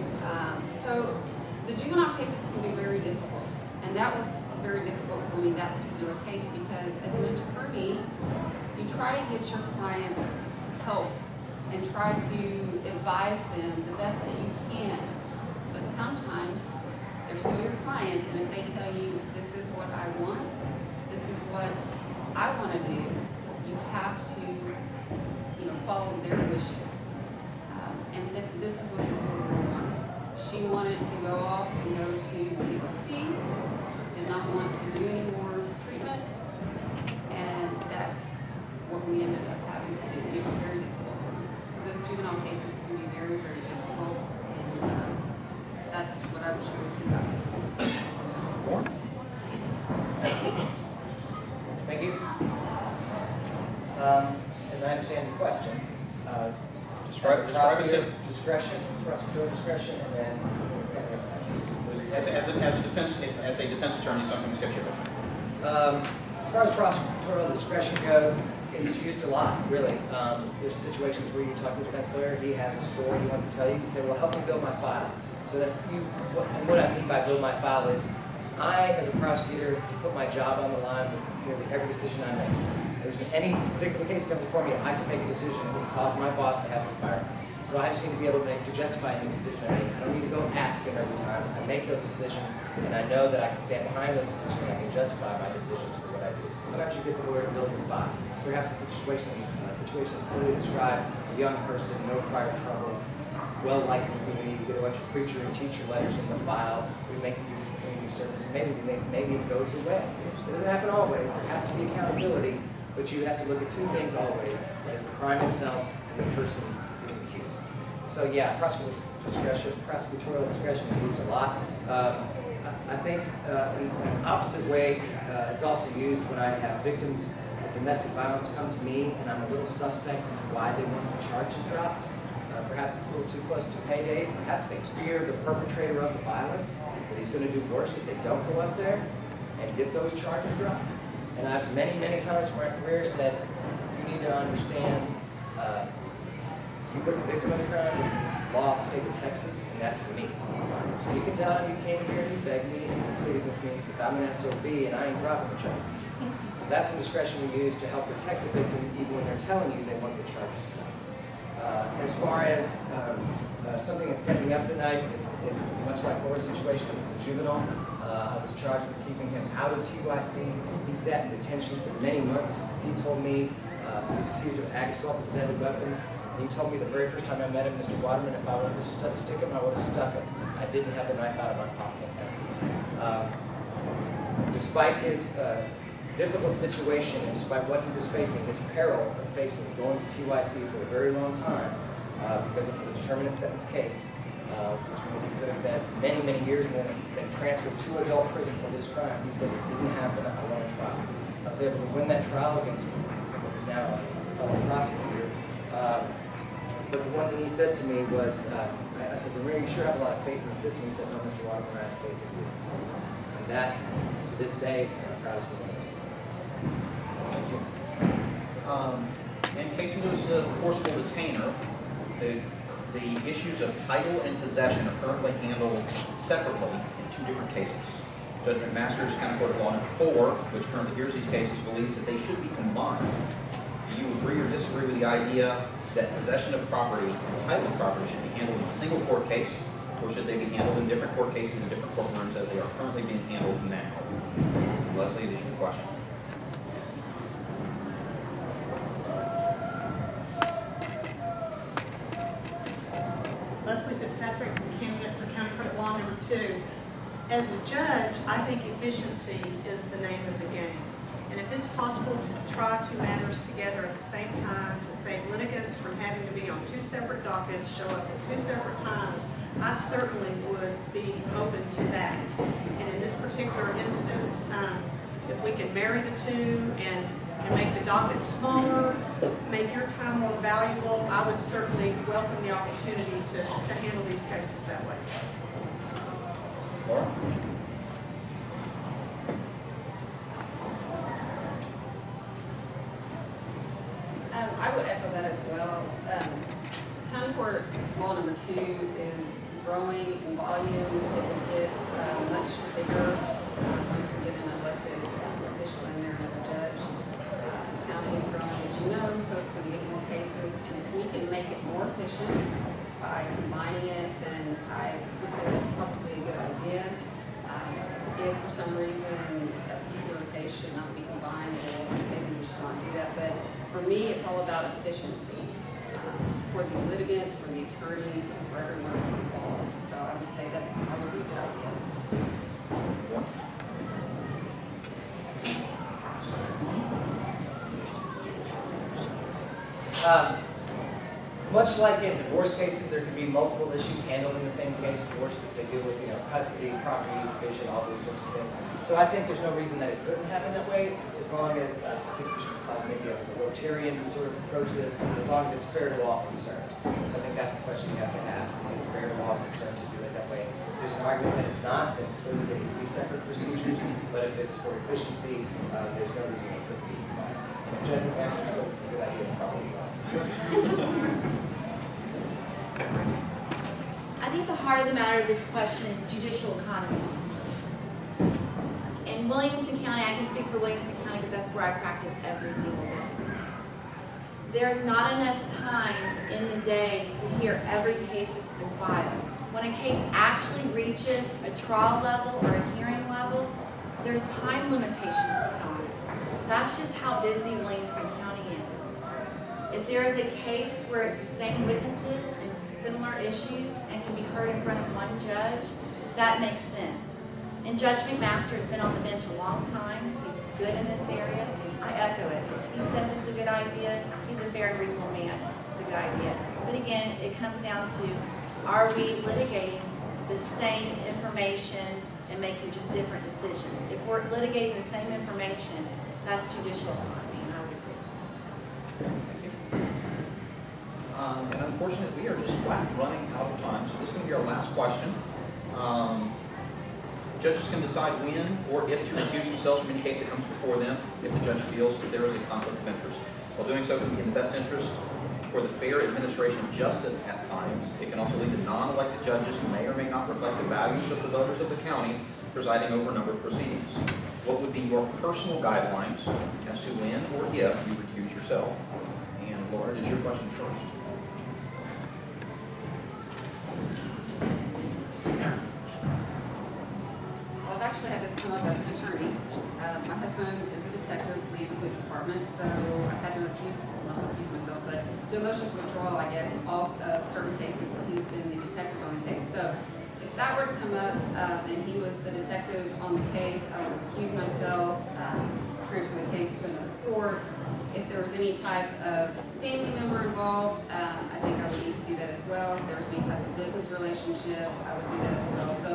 So the juvenile cases can be very difficult. And that was very difficult for me, that particular case, because as an attorney, you try to get your clients help and try to advise them the best that you can. But sometimes they're still your clients, and if they tell you, this is what I want, this is what I want to do, you have to, follow their wishes. And this is what this little girl wanted. She wanted to go off and go to TYC, did not want to do any more treatment, and that's what we ended up having to do. It was very difficult for me. So those juvenile cases can be very, very difficult, and that's what I would share with you guys. Thank you. As I understand the question, Describe prosecutor discretion, prosecutorial discretion, and then something's got as a defense attorney, something's hit you. As far as prosecutorial discretion goes, it's used a lot, really. There's situations where you talk to a defense lawyer, he has a story he wants to tell you, you say, well, help me build my file. So that and what I mean by build my file is, I, as a prosecutor, put my job on the line with nearly every decision I make. There's any particular case that comes before me, I can make a decision that would cause my boss to have to fire me. So I just need to be able to justify any decision I make. I don't need to go ask him every time. I make those decisions, and I know that I can stand behind those decisions. I can justify my decisions for what I do. So sometimes you get the lawyer to build your file. Perhaps a situation is clearly described, a young person, no prior troubles, well-liked in the community, you get a bunch of preacher and teacher letters in the file, we make use of community service, maybe it goes away. It doesn't happen always. There has to be accountability, but you have to look at two things always. There's the crime itself and the person who's accused. So yeah, prosecutorial discretion is used a lot. I think in an opposite way, it's also used when I have victims of domestic violence come to me and I'm a little suspect into why they want the charges dropped. Perhaps it's a little too close to payday. Perhaps they fear the perpetrator of the violence, that he's going to do worse if they don't go up there and get those charges dropped. And I've many, many times in my career said, you need to understand, you were the victim of the crime, the law of the state of Texas, and that's me. So you can tell him you came in here and you begged me and you pleaded with me, but I'm an SOB and I ain't dropping the charges. So that's some discretion we use to help protect the victim even when they're telling you they want the charges dropped. As far as something that's kept me up at night, much like Laura's situation, it was a juvenile. I was charged with keeping him out of TYC. He sat in detention for many months. As he told me, he was accused of ag assault with a deadly weapon. And he told me the very first time I met him, Mr. Waterman, if I wanted to stick him, I would have stuck him. I didn't have the knife out of my pocket. Despite his difficult situation and despite what he was facing, his peril of facing going to TYC for a very long time because it was a determinate sentence case, which means he could have been many, many years and then been transferred to adult prison for this crime. He said it didn't happen. I won a trial. I was able to win that trial against someone who's now a fellow prosecutor. But the one thing he said to me was, I said, "Maria, you sure have a lot of faith in the system." He said, "No, Mr. Waterman, I have faith in you." And that, to this day, is my proudest moment. Thank you. In cases of forcible detainer, the issues of title and possession are currently handled separately in two different cases. Judge McMaster's County Court of Law No. 4, which currently hears these cases, believes that they should be combined. Do you agree or disagree with the idea that possession of property and title of property should be handled in a single court case, or should they be handled in different court cases in different courtrooms as they are currently being handled now? Leslie, it is your question. Lesli Fitzpatrick, candidate for County Court of Law No. 2. As a judge, I think efficiency is the name of the game. And if it's possible to try two matters together at the same time to save litigants from having to be on two separate dockets, show up at two separate times, I certainly would be open to that. And in this particular instance, if we can marry the two and make the dockets smaller, make your time more valuable, I would certainly welcome the opportunity to handle these cases that way. Laura? I would echo that as well. County Court Law number 2 is growing in volume. It will get much bigger once we get an elected official in there, another judge. The county is growing, as you know, so it's going to get more cases. And if we can make it more efficient by combining it, then I would say that's probably a good idea. If for some reason a particular case should not be combined, then maybe we should not do that. But for me, it's all about efficiency for the litigants, for the attorneys, and for everyone that's involved. So I would say that would be a good idea. Much like in divorce cases, there can be multiple issues handled in the same case. Divorce, they deal with, custody, property division, all those sorts of things. So I think there's no reason that it couldn't happen that way, as long as, I think we should call it maybe a Rotarian sort of approach this, as long as it's fair to all concerned. So I think that's the question you have to ask, is it fair to all concerned to do it that way? If there's an argument that it's not, then clearly there need to be separate procedures, but if it's for efficiency, there's no reason it couldn't be combined. And if Judge Master says it's a good idea, it's probably not. I think the heart of the matter of this question is judicial economy. In Williamson County, I can speak for Williamson County because that's where I practice every single day. There's not enough time in the day to hear every case that's been filed. When a case actually reaches a trial level or a hearing level, there's time limitations put on it. That's just how busy Williamson County is. If there is a case where it's the same witnesses and similar issues and can be heard in front of one judge, that makes sense. And Judge McMaster has been on the bench a long time. He's good in this area. I echo it. He says it's a good idea. He's a fair and reasonable man. It's a good idea. But again, it comes down to, are we litigating the same information and making just different decisions? If we're litigating the same information, that's judicial economy, and I would agree. And unfortunately, we are just flat running out of time, so this is going to be our last question. Judges can decide when or if to recuse themselves from any case that comes before them if the judge feels that there is a conflict of interest. While doing so can be in the best interest for the fair administration of justice at times, it can also lead to non-elected judges who may or may not reflect the values of the voters of the county presiding over a number of proceedings. What would be your personal guidelines as to when or if you recuse yourself? And Laura, is your question first? Well, I've actually had this come up as an attorney. My husband is a detective in the police department, so I've had to not recuse myself, but do a motion to withdraw, I guess, off of certain cases where he's been the detective on the case. So if that were to come up and he was the detective on the case, I would recuse myself, transfer the case to another court. If there was any type of family member involved, I think I would need to do that as well. If there was any type of business relationship, I would do that as well. So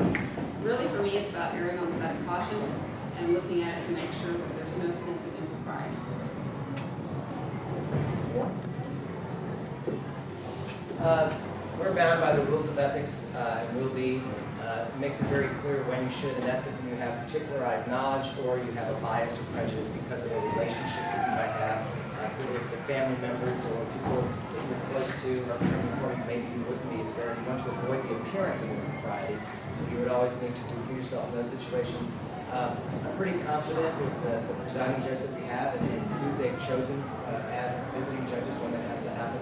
really for me, it's about erring on the side of caution and looking at it to make sure that there's no sense of impropriety. We're bound by the rules of ethics and will be. It makes it very clear when you should, and that's if you have particularized knowledge or you have a bias or prejudice because of a relationship that you might have with the family members or people that you're close to or before you maybe you wouldn't be as fair. You want to avoid the appearance of impropriety, so you would always need to recuse yourself in those situations. I'm pretty confident with the presiding judge that we have and who they've chosen as visiting judges when that has to happen.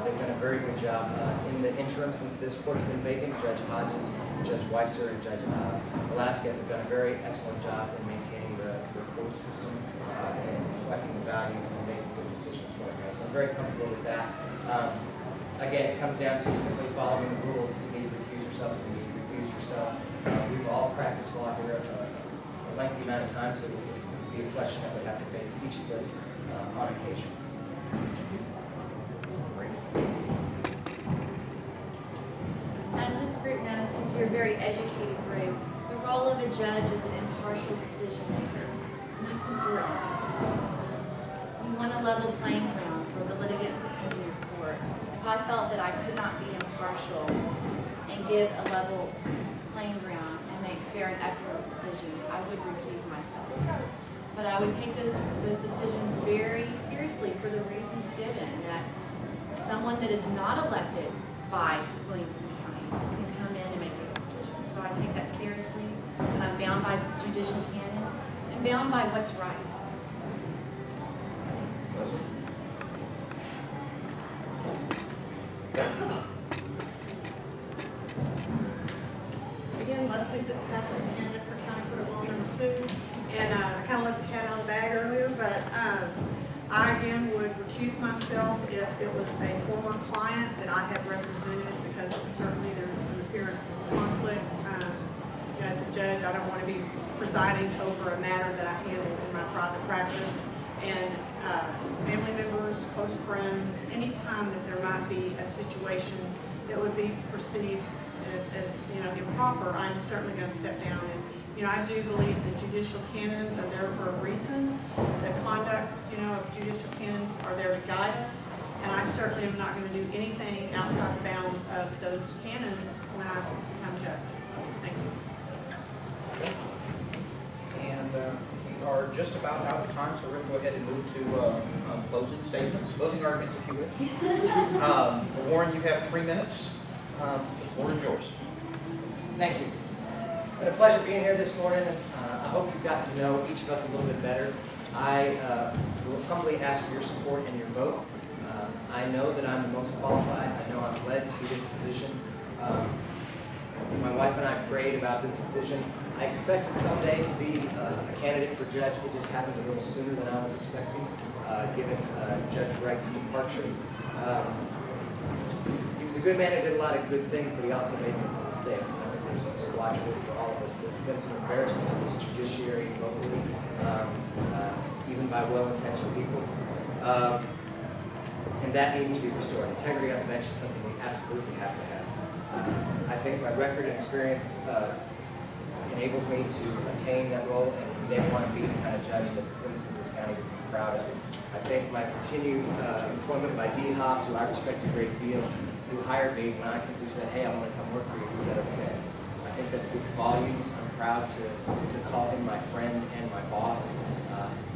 They've done a very good job in the interim since this court's been vacant. Judge Hodges, Judge Weiser, and Judge Velasquez have done a very excellent job in maintaining the court system and reflecting the values and making good decisions for it. So I'm very comfortable with that. Again, it comes down to simply following the rules. You need to recuse yourself, you need to recuse yourself. We've all practiced law amount of time, so it would be a question that would have to face each of us on occasion. As this group knows, because you're a very educated group, the role of a judge is an impartial decision maker, and that's important. You want a level playing ground for the litigants that come to your court. If I felt that I could not be impartial and give a level playing ground and make fair and equitable decisions, I would recuse myself. But I would take those decisions very seriously for the reasons given, that someone that is not elected by Williamson County can come in and make those decisions. So I take that seriously, and I'm bound by judicial canons and bound by what's right. Again, Lesli Fitzpatrick, candidate for County Court of Law number 2. And I kind of let the cat out of the bag earlier, but I again would recuse myself if it was a former client that I have represented, because certainly there's an appearance of conflict. You know, as a judge, I don't want to be presiding over a matter that I handle in my private practice. And family members, close friends, anytime that there might be a situation that would be perceived as, you know, improper, I'm certainly going to step down. And, you know, I do believe the judicial canons are there for a reason. The conduct, you know, of judicial canons are there to guide us. And I certainly am not going to do anything outside the bounds of those canons when I become judge. Thank you. And we are just about out of time, so we're going to go ahead and move to closing statements, closing arguments, if you will. Warren, you have 3 minutes. The floor is yours. Thank you. It's been a pleasure being here this morning. I hope you've gotten to know each of us a little bit better. I will humbly ask for your support and your vote. I know that I'm the most qualified. I know I'm led to this position. My wife and I prayed about this decision. I expected someday to be a candidate for judge. It just happened a little sooner than I was expecting, given Judge Wright's departure. He was a good man who did a lot of good things, but he also made some mistakes. And I think there's a watchword for all of us. There's been some embarrassment to this judiciary locally, even by well-intentioned people. And that needs to be restored. Integrity on the bench is something we absolutely have to have. I think my record and experience enables me to attain that role, and from day one be the kind of judge that the citizens of this county would be proud of. I think my continued employment by D. Hobbs, who I respect a great deal, who hired me when I simply said, hey, I want to come work for you, he said, okay. I think that speaks volumes. I'm proud to call him my friend and my boss.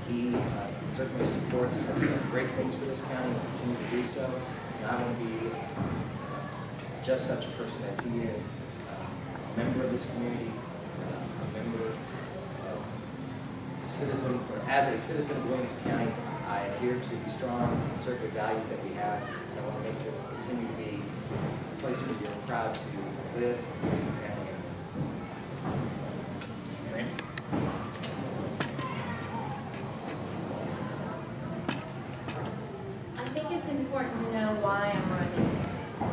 He certainly supports and has done great things for this county and will continue to do so. And I want to be just such a person as he is, a member of this community, a member of citizen, or as a citizen of Williamson County. I adhere to the strong conservative values that we have, and I want to make this continue to be a place where you're proud to live and raise a family. Brandy? I think it's important to know why I'm running.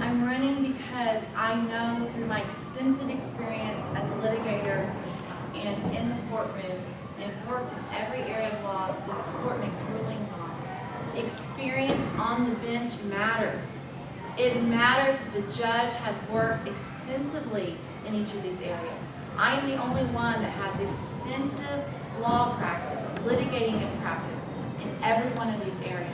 I'm running because I know through my extensive experience as a litigator and in the courtroom, and worked in every area of law that this court makes rulings on. Experience on the bench matters. It matters that the judge has worked extensively in each of these areas. I am the only one that has extensive law practice, litigating and practice in every one of these areas.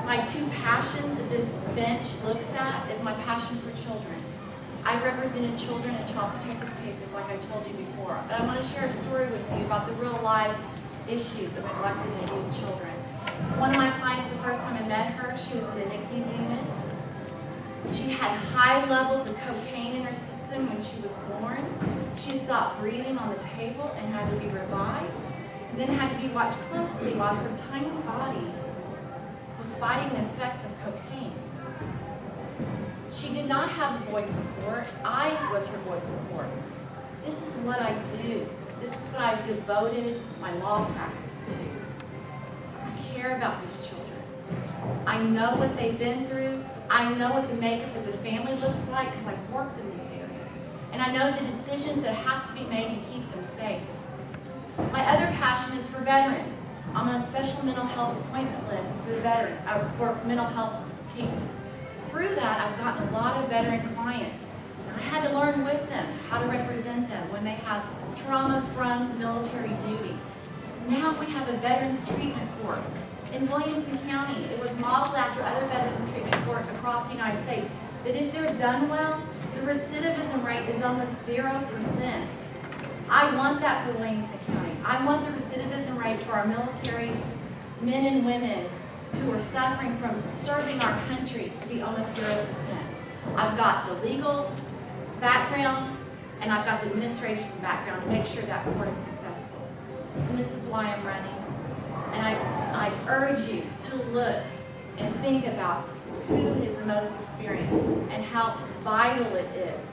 My two passions that this bench looks at is my passion for children. I've represented children in child protective cases like I told you before, but I want to share a story with you about the real life issues of neglected and abused children. One of my clients, the first time I met her, she was in the NICU unit. She had high levels of cocaine in her system when she was born. She stopped breathing on the table and had to be revived, and then had to be watched closely while her tiny body was fighting the effects of cocaine. She did not have a voice of court. I was her voice of court. This is what I do. This is what I've devoted my law practice to. I care about these children. I know what they've been through. I know what the makeup of the family looks like because I've worked in this area. And I know the decisions that have to be made to keep them safe. My other passion is for veterans. I'm on a special mental health appointment list for the for mental health cases. Through that, I've gotten a lot of veteran clients. And I had to learn with them how to represent them when they have trauma from military duty. Now we have a Veterans Treatment Court. In Williamson County, it was modeled after other Veterans Treatment Courts across the United States, that if they're done well, the recidivism rate is almost 0%. I want that for Williamson County. I want the recidivism rate for our military men and women who are suffering from serving our country to be almost 0%. I've got the legal background and I've got the administrative background to make sure that court is successful. And this is why I'm running. And I urge you to look and think about who is the most experienced and how vital it is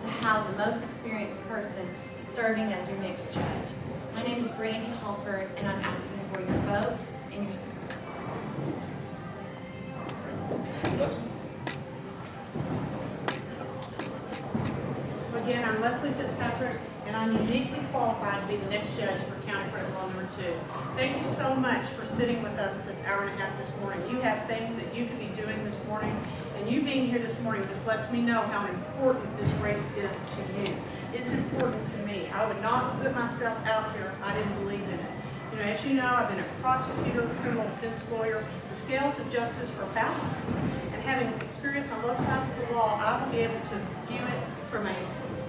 to have the most experienced person serving as your next judge. My name is Brandy Hallford, and I'm asking for your vote and your support. Again, I'm Lesli Fitzpatrick, and I'm uniquely qualified to be the next judge for County Court Law Number 2. Thank you so much for sitting with us this hour and a half this morning. You have things that you could be doing this morning, and you being here this morning just lets me know how important this race is to you. It's important to me. I would not put myself out here if I didn't believe in it. You know, as you know, I've been a prosecutor, criminal defense lawyer. The scales of justice are balanced, and having experience on both sides of the law, I will be able to view it from a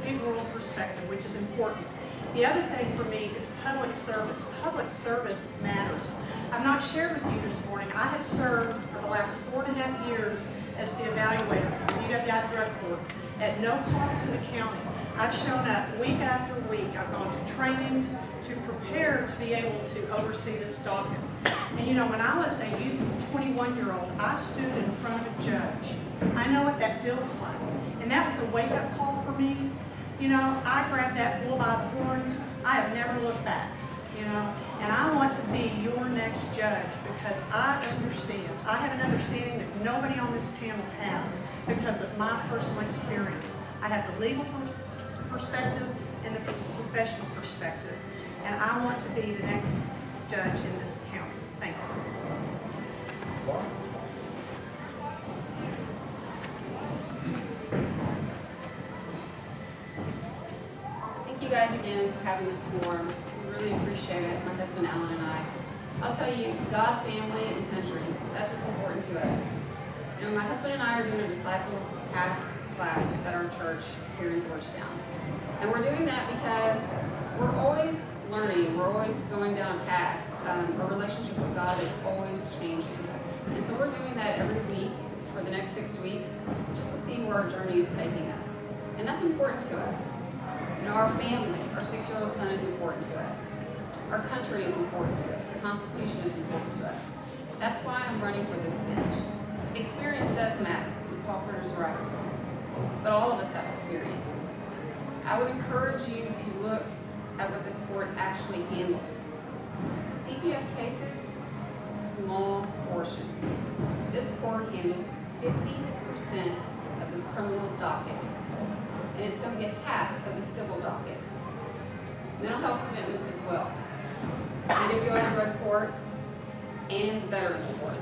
big world perspective, which is important. The other thing for me is public service. Public service matters. I've not shared with you this morning, I have served for the last 4.5 years as the evaluator for the UWI Drug Court at no cost to the county. I've shown up week after week. I've gone to trainings to prepare to be able to oversee this docket. And you know, when I was a youth 21-year-old, I stood in front of a judge. I know what that feels like. And that was a wake-up call for me. You know, I grabbed that bull by the horns. I have never looked back, you know. And I want to be your next judge because I understand. I have an understanding that nobody on this panel has because of my personal experience. I have the legal perspective and the professional perspective. And I want to be the next judge in this county. Thank you. Thank you guys again for having this forum. We really appreciate it, my husband Alan and I. I'll tell you, God, family, and country, that's what's important to us. You know, my husband and I are doing a Disciples Path class at our church here in Georgetown. And we're doing that because we're always learning, we're always going down a path. Our relationship with God is always changing. And so we're doing that every week for the next 6 weeks, just to see where our journey is taking us. And that's important to us. You know, our family, our 6-year-old son is important to us. Our country is important to us. The Constitution is important to us. That's why I'm running for this bench. Experience does matter. Ms. Hallford is right. But all of us have experience. I would encourage you to look at what this court actually handles. CPS cases, small portion. This court handles 50% of the criminal docket, and it's going to get half of the civil docket. Mental health commitments as well. UWI Drug Court and the Veterans Court.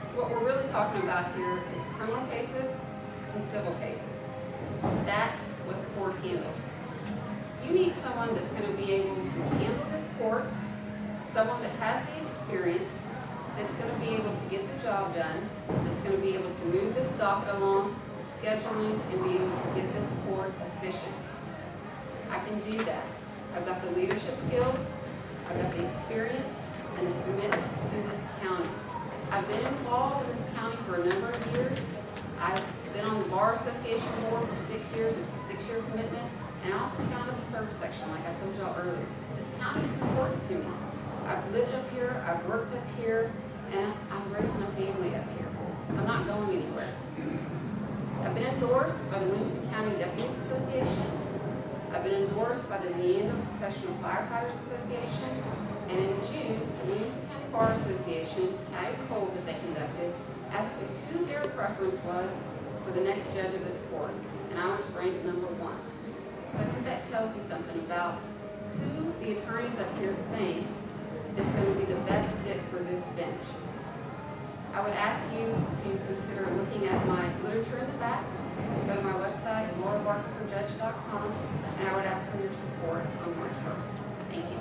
So what we're really talking about here is criminal cases and civil cases. That's what the court handles. You need someone that's going to be able to handle this court, someone that has the experience, that's going to be able to get the job done, that's going to be able to move this docket along, the scheduling, and be able to get this court efficient. I can do that. I've got the leadership skills, I've got the experience, and the commitment to this county. I've been involved in this county for a number of years. I've been on the Bar Association board for 6 years. It's a 6-year commitment. And I also founded the service section, like I told y'all earlier. This county is important to me. I've lived up here, I've worked up here, and I'm raising a family up here. I'm not going anywhere. I've been endorsed by the Williamson County Deputies Association. I've been endorsed by the Neanderthal Professional Firefighters Association. And in June, the Williamson County Bar Association had a poll that they conducted as to who their preference was for the next judge of this court. And I was ranked #1. So I think that tells you something about who the attorneys up here think is going to be the best fit for this bench. I would ask you to consider looking at my literature in the back. Go to my website, laurabarkerforjudge.com, and I would ask for your support on March 1st. Thank you.